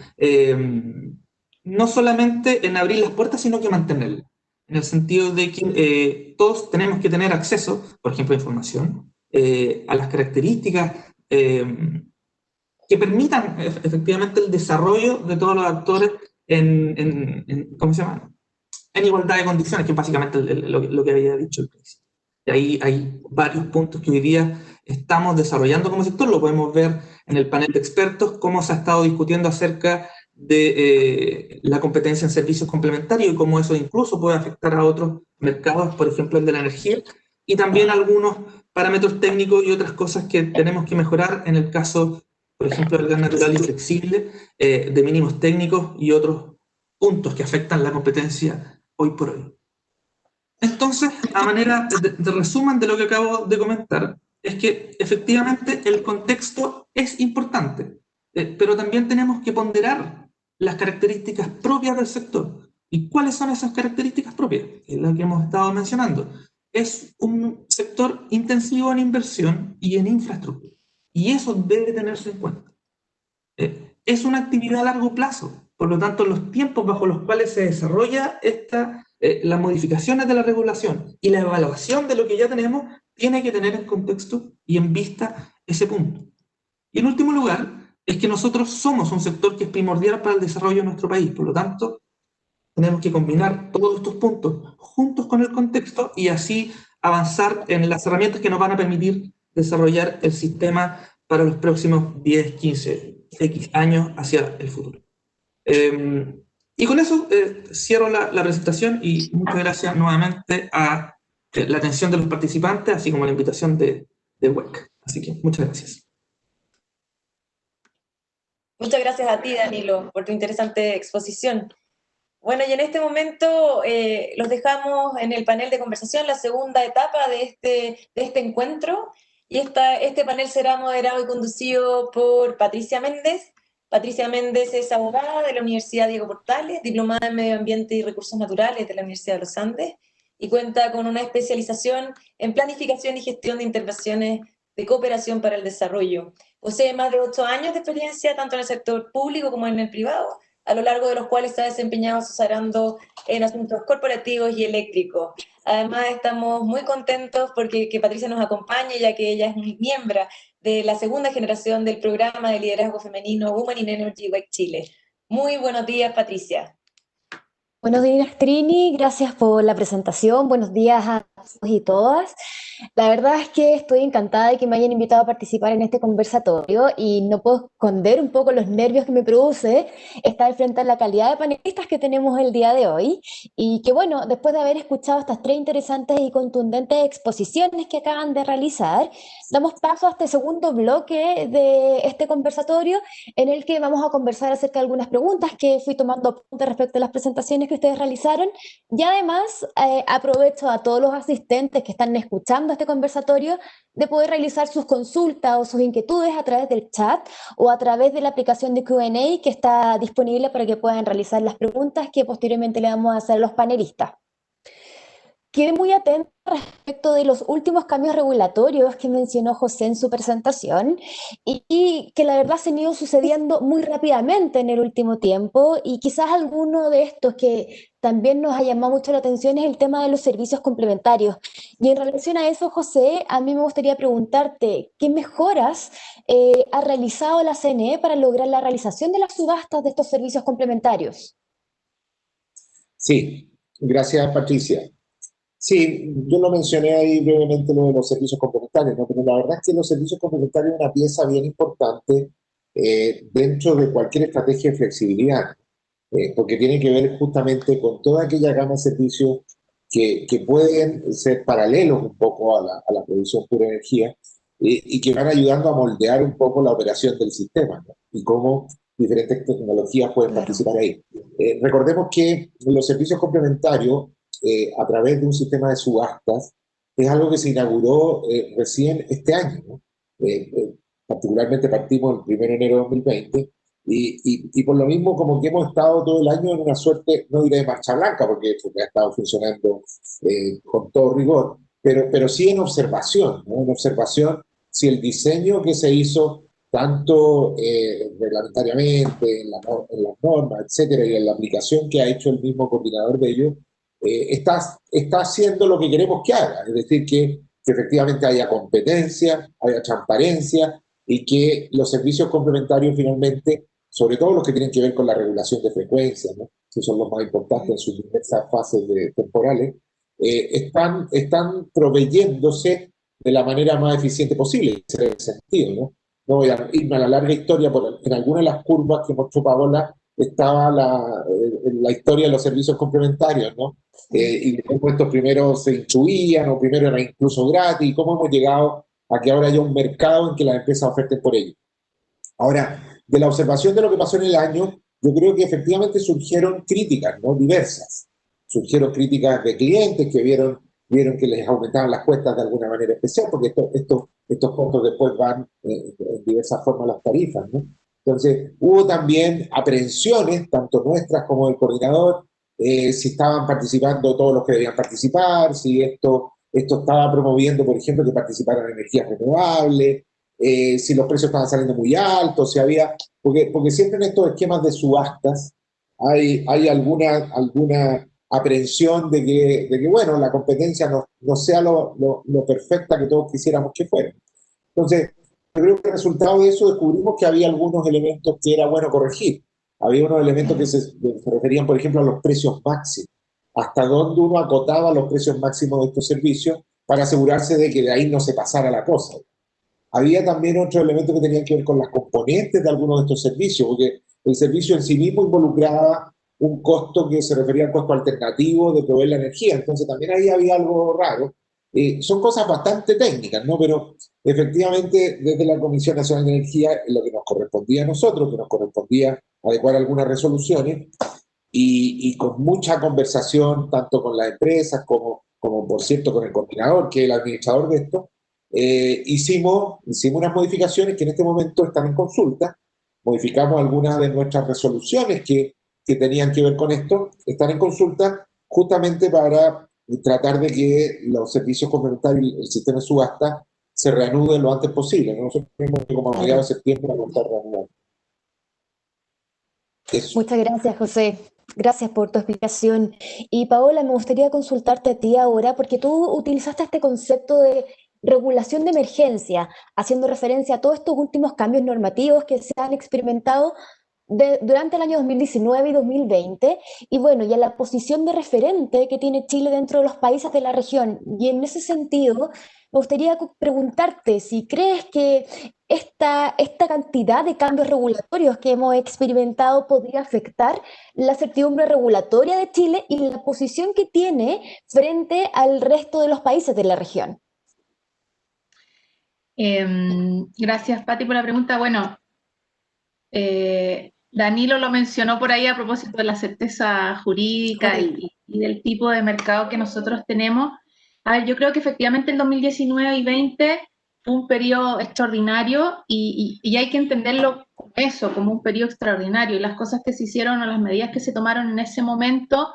No solamente en abrir las puertas, sino que mantenerlas, en el sentido de que todos tenemos que tener acceso, por ejemplo, a información, a las características que permitan efectivamente el desarrollo de todos los actores ¿cómo se llama?, en igualdad de condiciones, que es básicamente lo que había dicho el presidente. Y ahí hay varios puntos que hoy día estamos desarrollando como sector, lo podemos ver en el panel de expertos, cómo se ha estado discutiendo acerca de la competencia en servicios complementarios y cómo eso incluso puede afectar a otros mercados, por ejemplo el de la energía, y también algunos parámetros técnicos y otras cosas que tenemos que mejorar en el caso, por ejemplo, del gas natural y flexible, de mínimos técnicos y otros puntos que afectan la competencia hoy por hoy. Entonces, a manera de resumen de lo que acabo de comentar, es que efectivamente el contexto es importante, pero también tenemos que ponderar las características propias del sector. ¿Y cuáles son esas características propias? Es lo que hemos estado mencionando. Es un sector intensivo en inversión y en infraestructura. Y eso debe tenerse en cuenta. Es una actividad a largo plazo. Por lo tanto, los tiempos bajo los cuales se desarrolla las modificaciones de la regulación y la evaluación de lo que ya tenemos tiene que tener en contexto y en vista ese punto. Y en último lugar, es que nosotros somos un sector que es primordial para el desarrollo de nuestro país. Por lo tanto, tenemos que combinar todos estos puntos juntos con el contexto y así avanzar en las herramientas que nos van a permitir desarrollar el sistema para los próximos 10, 15, X años hacia el futuro. Y con eso cierro la presentación y muchas gracias nuevamente a la atención de los participantes, así como la invitación de WEC. Así que muchas gracias. Muchas gracias a ti, Danilo, por tu interesante exposición. Bueno, y en este momento los dejamos en el panel de conversación, la segunda etapa de este encuentro, y este panel será moderado y conducido por Patricia Méndez. Patricia Méndez es abogada de la Universidad Diego Portales, diplomada en Medio Ambiente y Recursos Naturales de la Universidad de los Andes, y cuenta con una especialización en planificación y gestión de intervenciones de cooperación para el desarrollo. Posee más de 8 años de experiencia tanto en el sector público como en el privado, a lo largo de los cuales se ha desempeñado asesorando en asuntos corporativos y eléctricos. Además, estamos muy contentos porque que Patricia nos acompañe, ya que ella es miembro de la segunda generación del programa de liderazgo femenino Women in Energy WEC Chile. Muy buenos días, Patricia. Buenos días, Trini. Gracias por la presentación. Buenos días a todos y todas. La verdad es que estoy encantada de que me hayan invitado a participar en este conversatorio y no puedo esconder un poco los nervios que me produce estar frente a la calidad de panelistas que tenemos el día de hoy y que bueno, después de haber escuchado estas 3 interesantes y contundentes exposiciones que acaban de realizar, damos paso a este segundo bloque de este conversatorio en el que vamos a conversar acerca de algunas preguntas que fui tomando apuntes respecto a las presentaciones que ustedes realizaron y además aprovecho a todos los asistentes que están escuchando este conversatorio de poder realizar sus consultas o sus inquietudes a través del chat o a través de la aplicación de Q&A que está disponible para que puedan realizar las preguntas que posteriormente le vamos a hacer a los panelistas. Quedé muy atenta respecto de los últimos cambios regulatorios que mencionó José en su presentación y que la verdad se han ido sucediendo muy rápidamente en el último tiempo y quizás alguno de estos que también nos ha llamado mucho la atención es el tema de los servicios complementarios. Y en relación a eso, José, a mí me gustaría preguntarte, ¿qué mejoras ha realizado la CNE para lograr la realización de las subastas de estos servicios complementarios? Sí, gracias, Patricia. Sí, yo lo mencioné ahí brevemente lo de los servicios complementarios, ¿no? Pero la verdad es que los servicios complementarios es una pieza bien importante dentro de cualquier estrategia de flexibilidad, porque tiene que ver justamente con toda aquella gama de servicios que pueden ser paralelos un poco a la producción pura de energía y que van ayudando a moldear un poco la operación del sistema, ¿no? Y cómo diferentes tecnologías pueden participar ahí. Recordemos que los servicios complementarios a través de un sistema de subastas, es algo que se inauguró recién este año, ¿no? Particularmente partimos el 1 de enero de 2020, y por lo mismo como que hemos estado todo el año en una suerte, no diré de marcha blanca, porque ha estado funcionando con todo rigor, pero sí en observación, ¿no? En observación si el diseño que se hizo tanto reglamentariamente, en las normas, etcétera, y en la aplicación que ha hecho el mismo coordinador de ellos, está haciendo lo que queremos que haga, es decir, que efectivamente haya competencia, haya transparencia y que los servicios complementarios finalmente, sobre todo los que tienen que ver con la regulación de frecuencias, ¿no? Que son los más importantes en sus diversas fases temporales, están proveyéndose de la manera más eficiente posible, en ese sentido, ¿no? No voy a irme a la larga historia, en algunas de las curvas que mostró Paola estaba la historia de los servicios complementarios, ¿no? Y cómo estos primero se incluían o primero eran incluso gratis, y cómo hemos llegado a que ahora haya un mercado en que las empresas oferten por ello. Ahora, de la observación de lo que pasó en el año, yo creo que efectivamente surgieron críticas, ¿no? Diversas. Surgieron críticas de clientes que vieron que les aumentaban las cuestas de alguna manera especial, porque estos costos después van en diversas formas a las tarifas, ¿no? Entonces, hubo también aprehensiones, tanto nuestras como del coordinador, si estaban participando todos los que debían participar, si esto estaba promoviendo, por ejemplo, que participaran energías renovables, si los precios estaban saliendo muy altos, si había, porque siempre en estos esquemas de subastas hay alguna aprehensión de que, bueno, la competencia no sea lo perfecta que todos quisiéramos que fuera. Entonces, yo creo que el resultado de eso descubrimos que había algunos elementos que era bueno corregir. Había unos elementos que se referían, por ejemplo, a los precios máximos. Hasta dónde uno acotaba los precios máximos de estos servicios para asegurarse de que de ahí no se pasara la cosa. Había también otros elementos que tenían que ver con las componentes de algunos de estos servicios, porque el servicio en sí mismo involucraba un costo que se refería al costo alternativo de proveer la energía. Entonces también ahí había algo raro. Son cosas bastante técnicas, ¿no? Pero efectivamente desde la Comisión Nacional de Energía, lo que nos correspondía a nosotros, que nos correspondía adecuar algunas resoluciones, y con mucha conversación, tanto con las empresas como por cierto, con el coordinador, que es el administrador de esto, hicimos unas modificaciones que en este momento están en consulta. Modificamos algunas de nuestras resoluciones que tenían que ver con esto, están en consulta justamente para tratar de que los servicios complementarios y el sistema de subasta se reanude lo antes posible. Nosotros tenemos que como a mediados de septiembre a contar reanudar. Muchas gracias, José. Gracias por tu explicación. Y Paola, me gustaría consultarte a ti ahora, porque tú utilizaste este concepto de regulación de emergencia, haciendo referencia a todos estos últimos cambios normativos que se han experimentado durante el año 2019 y 2020, y bueno, y a la posición de referente que tiene Chile dentro de los países de la región. Y en ese sentido, me gustaría preguntarte si crees que esta cantidad de cambios regulatorios que hemos experimentado podría afectar la certidumbre regulatoria de Chile y la posición que tiene frente al resto de los países de la región. Gracias, Pati, por la pregunta. Bueno, Danilo lo mencionó por ahí a propósito de la certeza jurídica y del tipo de mercado que nosotros tenemos. A ver, yo creo que efectivamente el 2019 y 20 fue un periodo extraordinario y hay que entenderlo como eso, como un periodo extraordinario. Y las cosas que se hicieron o las medidas que se tomaron en ese momento,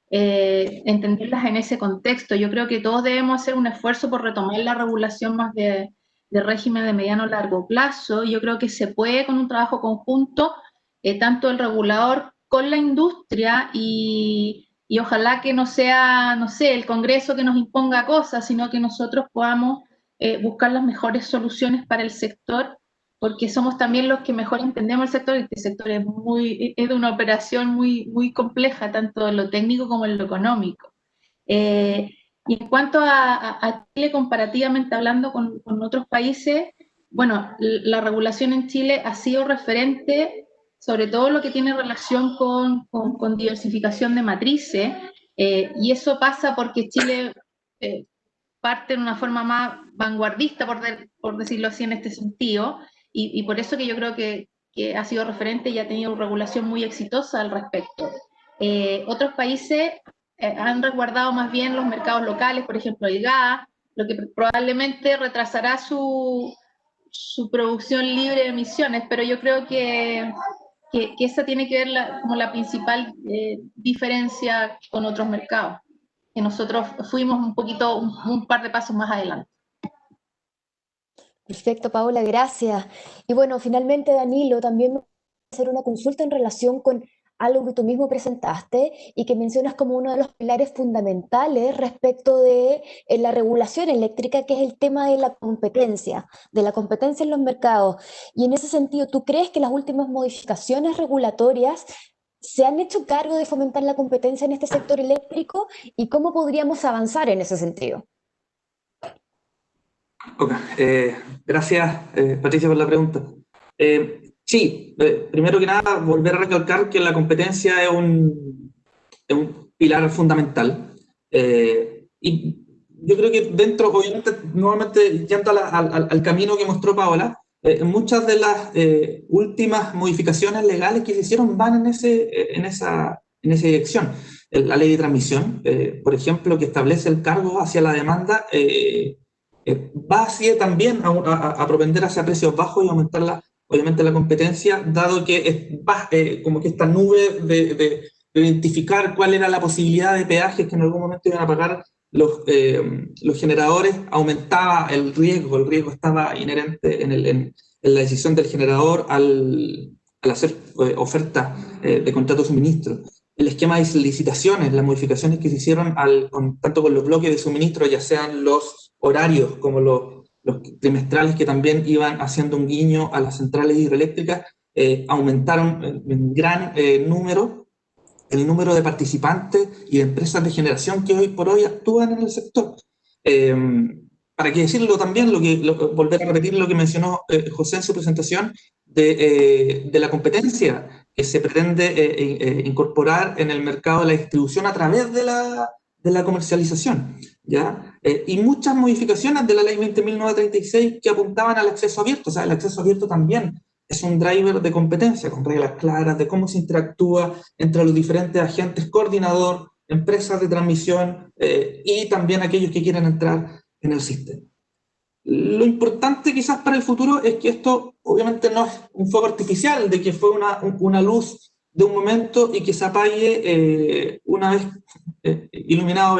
entenderlas en ese contexto. Yo creo que todos debemos hacer un esfuerzo por retomar la regulación más de régimen de mediano a largo plazo. Yo creo que se puede con un trabajo conjunto, tanto el regulador con la industria y ojalá que no sea, no sé, el Congreso que nos imponga cosas, sino que nosotros podamos buscar las mejores soluciones para el sector, porque somos también los que mejor entendemos el sector. Este sector es de una operación muy compleja, tanto en lo técnico como en lo económico. Y en cuanto a Chile, comparativamente hablando con otros países, bueno, la regulación en Chile ha sido referente, sobre todo lo que tiene relación con diversificación de matrices, y eso pasa porque Chile parte de una forma más vanguardista, por decirlo así, en este sentido, y por eso que yo creo que ha sido referente y ha tenido una regulación muy exitosa al respecto. Otros países han resguardado más bien los mercados locales, por ejemplo el gas, lo que probablemente retrasará su producción libre de emisiones, pero yo creo que esa tiene que ver como la principal diferencia con otros mercados, que nosotros fuimos un par de pasos más adelante. Perfecto, Paola, gracias. Y bueno, finalmente, Danilo, también me voy a hacer una consulta en relación con algo que tú mismo presentaste y que mencionas como uno de los pilares fundamentales respecto de la regulación eléctrica, que es el tema de la competencia en los mercados. Y en ese sentido, ¿tú crees que las últimas modificaciones regulatorias se han hecho cargo de fomentar la competencia en este sector eléctrico y cómo podríamos avanzar en ese sentido? Gracias, Patricia, por la pregunta. Sí, primero que nada, volver a recalcar que la competencia es un pilar fundamental. Y yo creo que dentro, obviamente, nuevamente, yendo al camino que mostró Paola, muchas de las últimas modificaciones legales que se hicieron van en esa dirección. La ley de transmisión, por ejemplo, que establece el cargo hacia la demanda, va así también a propender hacia precios bajos y aumentar obviamente la competencia, dado que como que esta nube de identificar cuál era la posibilidad de peajes que en algún momento iban a pagar los generadores, aumentaba el riesgo estaba inherente en la decisión del generador al hacer oferta de contrato de suministro. El esquema de licitaciones, las modificaciones que se hicieron tanto con los bloques de suministro, ya sean los horarios como los trimestrales, que también iban haciendo un guiño a las centrales hidroeléctricas, aumentaron en gran número el número de participantes y de empresas de generación que hoy por hoy actúan en el sector. Para que decirlo también, volver a repetir lo que mencionó José en su presentación, de la competencia que se pretende incorporar en el mercado de la distribución a través de la comercialización, ¿ya? Y muchas modificaciones de la ley 20.936 que apuntaban al acceso abierto. O sea, el acceso abierto también es un driver de competencia, con reglas claras de cómo se interactúa entre los diferentes agentes coordinador, empresas de transmisión y también aquellos que quieren entrar en el sistema. Lo importante quizás para el futuro es que esto obviamente no es un fuego artificial, de que fue una luz de un momento y que se apague una vez iluminado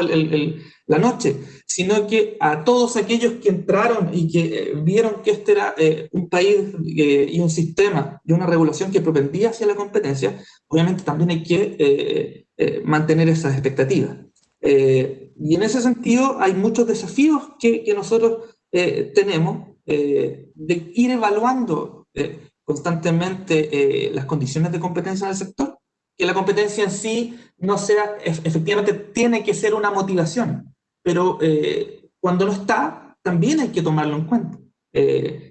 la noche, sino que a todos aquellos que entraron y que vieron que este era un país y un sistema y una regulación que propendía hacia la competencia, obviamente también hay que mantener esas expectativas. Y en ese sentido hay muchos desafíos que nosotros tenemos de ir evaluando constantemente las condiciones de competencia en el sector, que la competencia en sí no sea, efectivamente tiene que ser una motivación, pero cuando no está, también hay que tomarlo en cuenta.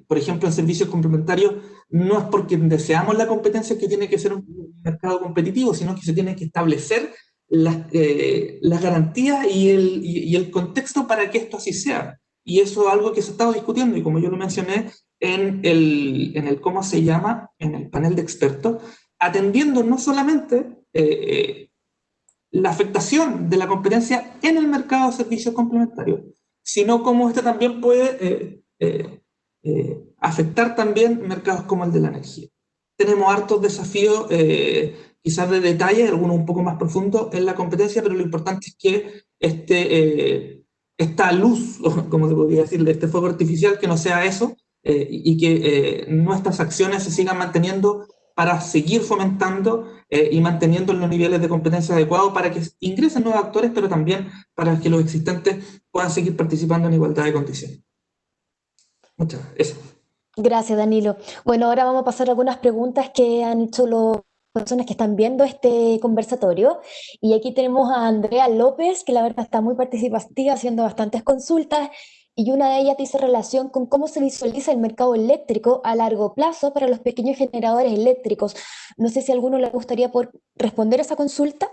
Por ejemplo, en servicios complementarios, no es porque deseamos la competencia que tiene que ser un mercado competitivo, sino que se tiene que establecer las garantías y el contexto para que esto así sea. Y eso es algo que se ha estado discutiendo, y como yo lo mencioné en el ¿cómo se llama?, en el panel de expertos, atendiendo no solamente la afectación de la competencia en el mercado de servicios complementarios, sino cómo este también puede afectar también mercados como el de la energía. Tenemos hartos desafíos, quizás de detalle, algunos un poco más profundos en la competencia, pero lo importante es que esta luz, como se podría decir, de este fuego artificial, que no sea eso, y que nuestras acciones se sigan manteniendo para seguir fomentando y manteniendo los niveles de competencia adecuados para que ingresen nuevos actores, pero también para que los existentes puedan seguir participando en igualdad de condiciones. Muchas gracias. Gracias, Danilo. Bueno, ahora vamos a pasar a algunas preguntas que han hecho las personas que están viendo este conversatorio. Y aquí tenemos a Andrea López, que la verdad está muy participativa, haciendo bastantes consultas. Y una de ellas dice relación con cómo se visualiza el mercado eléctrico a largo plazo para los pequeños generadores eléctricos. No sé si a alguno le gustaría por responder esa consulta.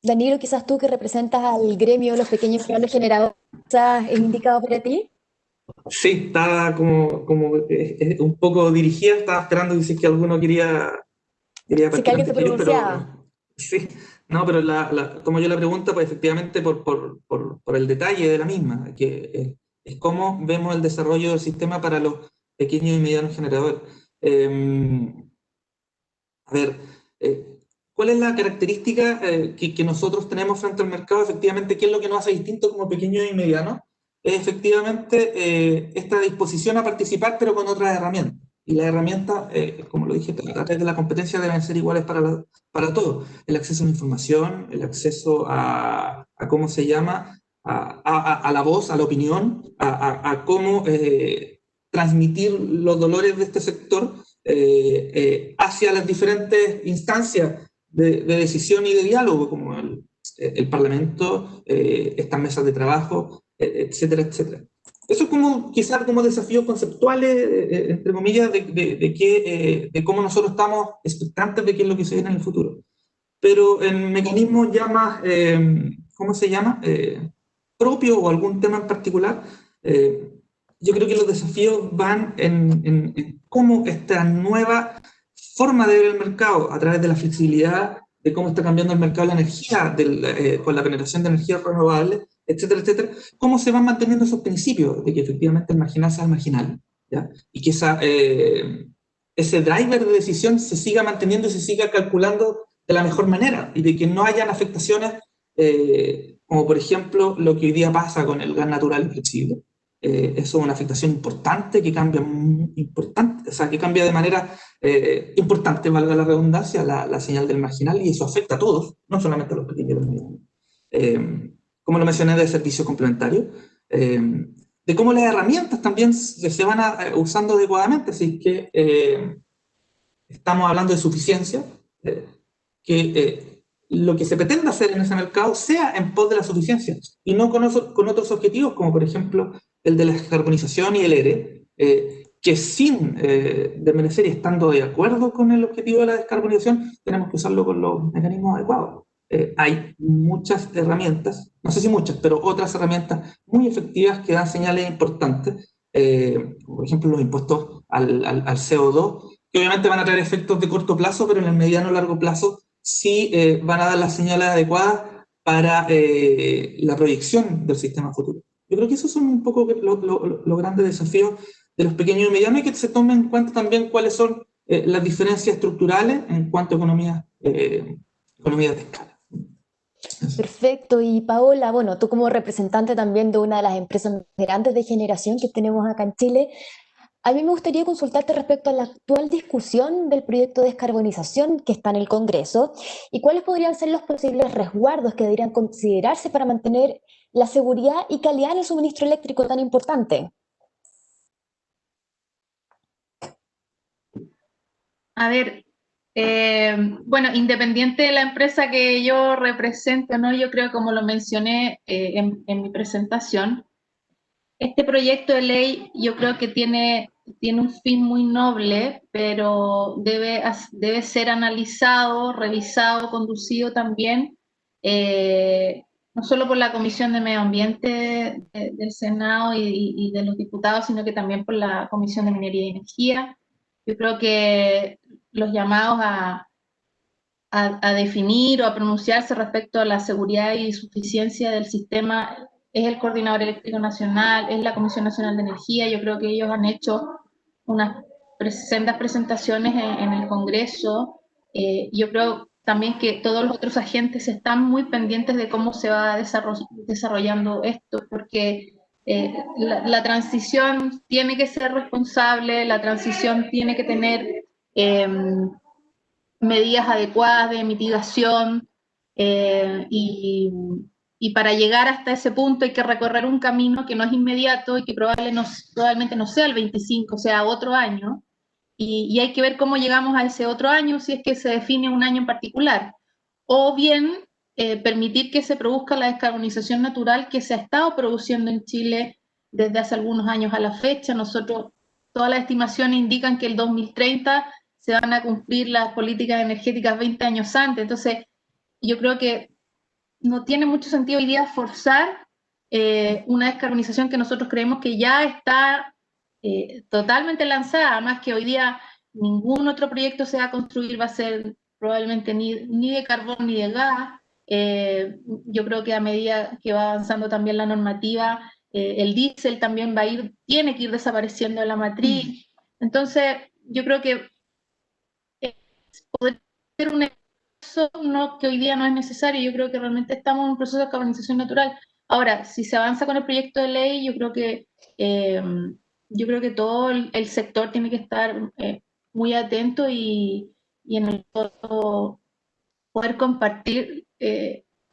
Danilo, quizás tú que representas al gremio de los pequeños generadores, quizás es indicado para ti. Sí, estaba como un poco dirigida, estaba esperando que si es que alguno quería Sí, que alguien se pronunciaba. pero sí, no, pero como yo la pregunta, pues efectivamente por el detalle de la misma, que es cómo vemos el desarrollo del sistema para los pequeños y medianos generadores. A ver, ¿cuál es la característica que nosotros tenemos frente al mercado? Efectivamente, ¿qué es lo que nos hace distinto como pequeños y medianos? Es efectivamente esta disposición a participar, pero con otras herramientas. Y las herramientas, como lo dije, a través de la competencia deben ser iguales para todos. El acceso a la información, el acceso a ¿cómo se llama?, a la voz, a la opinión, a cómo transmitir los dolores de este sector hacia las diferentes instancias de decisión y de diálogo, como el Parlamento, estas mesas de trabajo, etcétera, etcétera. Eso es como, quizás como desafíos conceptuales, entre comillas, de cómo nosotros estamos expectantes de qué es lo que se viene en el futuro. Pero en mecanismos ya más, ¿cómo se llama?, propio o algún tema en particular, yo creo que los desafíos van en cómo esta nueva forma de ver el mercado, a través de la flexibilidad, de cómo está cambiando el mercado de la energía, con la generación de energías renovables, etcétera, etcétera, cómo se van manteniendo esos principios de que efectivamente el marginal sea el marginal, ¿ya? Y que ese driver de decisión se siga manteniendo y se siga calculando de la mejor manera, y de que no hayan afectaciones, como por ejemplo lo que hoy día pasa con el gas natural inflexible. Eso es una afectación importante que cambia, importante, o sea, que cambia de manera importante, valga la redundancia, la señal del marginal, y eso afecta a todos, no solamente a los pequeños y los medianos. Como lo mencioné, de servicios complementarios, de cómo las herramientas también se van usando adecuadamente, así que estamos hablando de suficiencia, que lo que se pretende hacer en ese mercado sea en pos de la suficiencia y no con otros objetivos, como por ejemplo el de la descarbonización y el ERE, que sin desmerecer y estando de acuerdo con el objetivo de la descarbonización, tenemos que usarlo con los mecanismos adecuados. Hay muchas herramientas, no sé si muchas, pero otras herramientas muy efectivas que dan señales importantes, por ejemplo los impuestos al CO2, que obviamente van a traer efectos de corto plazo, pero en el mediano o largo plazo sí van a dar las señales adecuadas para la proyección del sistema futuro. Yo creo que esos son un poco los grandes desafíos de los pequeños y medianos, y que se tomen en cuenta también cuáles son las diferencias estructurales en cuanto a economías de escala. Perfecto. Y Paola, bueno, tú como representante también de una de las empresas más grandes de generación que tenemos acá en Chile, a mí me gustaría consultarte respecto a la actual discusión del proyecto de descarbonización que está en el Congreso y cuáles podrían ser los posibles resguardos que deberían considerarse para mantener la seguridad y calidad en el suministro eléctrico tan importante. A ver, bueno, independiente de la empresa que yo represente, ¿no? Yo creo, como lo mencioné en mi presentación, este proyecto de ley yo creo que tiene un fin muy noble, pero debe ser analizado, revisado, conducido también, no solo por la Comisión de Medio Ambiente del Senado y de los diputados, sino que también por la Comisión de Minería y Energía. Yo creo que los llamados a definir o a pronunciarse respecto a la seguridad y suficiencia del sistema es el Coordinador Eléctrico Nacional, es la Comisión Nacional de Energía. Yo creo que ellos han hecho unas sendas presentaciones en el Congreso. Yo creo también que todos los otros agentes están muy pendientes de cómo se va desarrollando esto, porque la transición tiene que ser responsable, la transición tiene que tener medidas adecuadas de mitigación, y para llegar hasta ese punto hay que recorrer un camino que no es inmediato y que probablemente no sea el 25, sea otro año, y hay que ver cómo llegamos a ese otro año, si es que se define un año en particular, o bien permitir que se produzca la descarbonización natural que se ha estado produciendo en Chile desde hace algunos años a la fecha. Todas las estimaciones indican que el 2030 se van a cumplir las políticas energéticas 20 años antes. Entonces, yo creo que no tiene mucho sentido hoy día forzar una descarbonización que nosotros creemos que ya está totalmente lanzada, además que hoy día ningún otro proyecto se va a construir, va a ser probablemente ni de carbón ni de gas. Yo creo que a medida que va avanzando también la normativa, el diésel también tiene que ir desapareciendo de la matriz. Entonces, yo creo que podría ser un eso no, que hoy día no es necesario. Yo creo que realmente estamos en un proceso de descarbonización natural. Ahora, si se avanza con el proyecto de ley, eh, yo creo que todo el sector tiene que estar muy atento y en el fondo poder compartir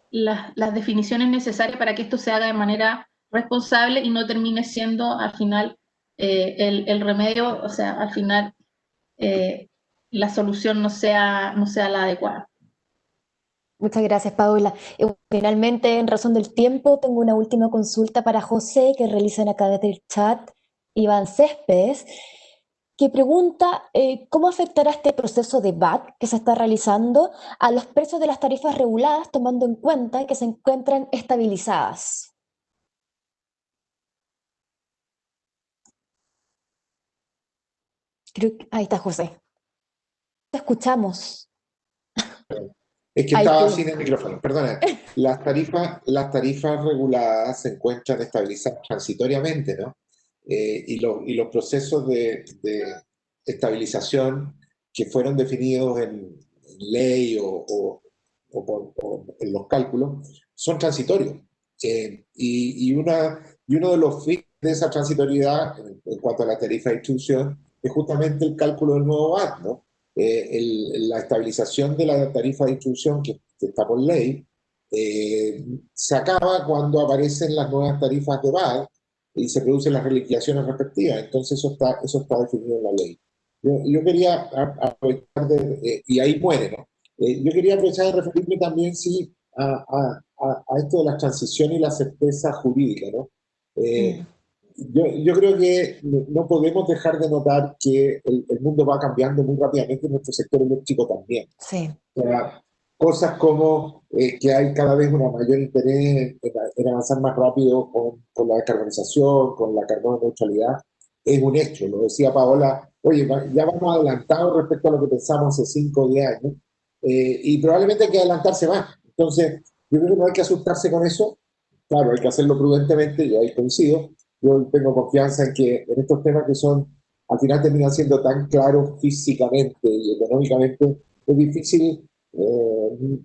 las definiciones necesarias para que esto se haga de manera responsable y no termine siendo al final el remedio, o sea, al final la solución no sea la adecuada. Muchas gracias, Paola. Finalmente, en razón del tiempo, tengo una última consulta para José que realizan acá desde el chat Iván Céspedes, que pregunta cómo afectará este proceso de VAT que se está realizando a los precios de las tarifas reguladas, tomando en cuenta que se encuentran estabilizadas. Ahí está José. Te escuchamos. Es que Ahí estaba estoy. sin el micrófono, perdona. Las tarifas reguladas se encuentran estabilizadas transitoriamente, ¿no? Y los procesos de estabilización que fueron definidos en ley o en los cálculos son transitorios. Y uno de los fines de esa transitoriedad en cuanto a la tarifa de distribución es justamente el cálculo del nuevo VAT, ¿no? La estabilización de la tarifa de distribución que está por ley se acaba cuando aparecen las nuevas tarifas de VAT y se producen las reliquidaciones respectivas. Entonces eso está definido en la ley. Yo quería aprovechar y ahí muere, ¿no? Yo quería aprovechar de referirme también, sí, a esto de la transición y la certeza jurídica, ¿no? Mm, Yo creo que no podemos dejar de notar que el mundo va cambiando muy rápidamente, nuestro sector eléctrico también. sí. O sea, cosas como que hay cada vez un mayor interés en avanzar más rápido con la descarbonización, con la carbono neutralidad, es un hecho. Lo decía Paola, oye, ya vamos adelantados respecto a lo que pensamos hace 5 o 10 años, y probablemente hay que adelantarse más. Entonces, yo creo que no hay que asustarse con eso. Claro, hay que hacerlo prudentemente, yo ahí coincido. Yo tengo confianza en que en estos temas que son, al final terminan siendo tan claros físicamente y económicamente, es difícil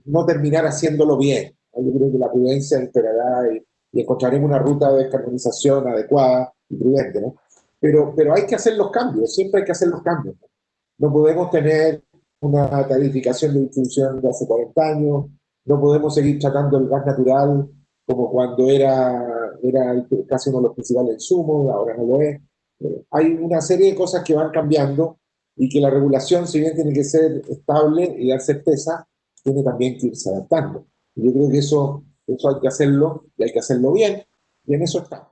no terminar haciéndolo bien. Yo creo que la prudencia imperará y encontraremos una ruta de descarbonización adecuada y prudente, ¿no? Pero hay que hacer los cambios, siempre hay que hacer los cambios. No podemos tener una tarificación de distribución de hace 40 años, no podemos seguir tratando el gas natural como cuando era casi uno de los principales insumos, ahora no lo es. Hay una serie de cosas que van cambiando y que la regulación, si bien tiene que ser estable y dar certeza, tiene también que irse adaptando. Y yo creo que eso hay que hacerlo y hay que hacerlo bien, y en eso está.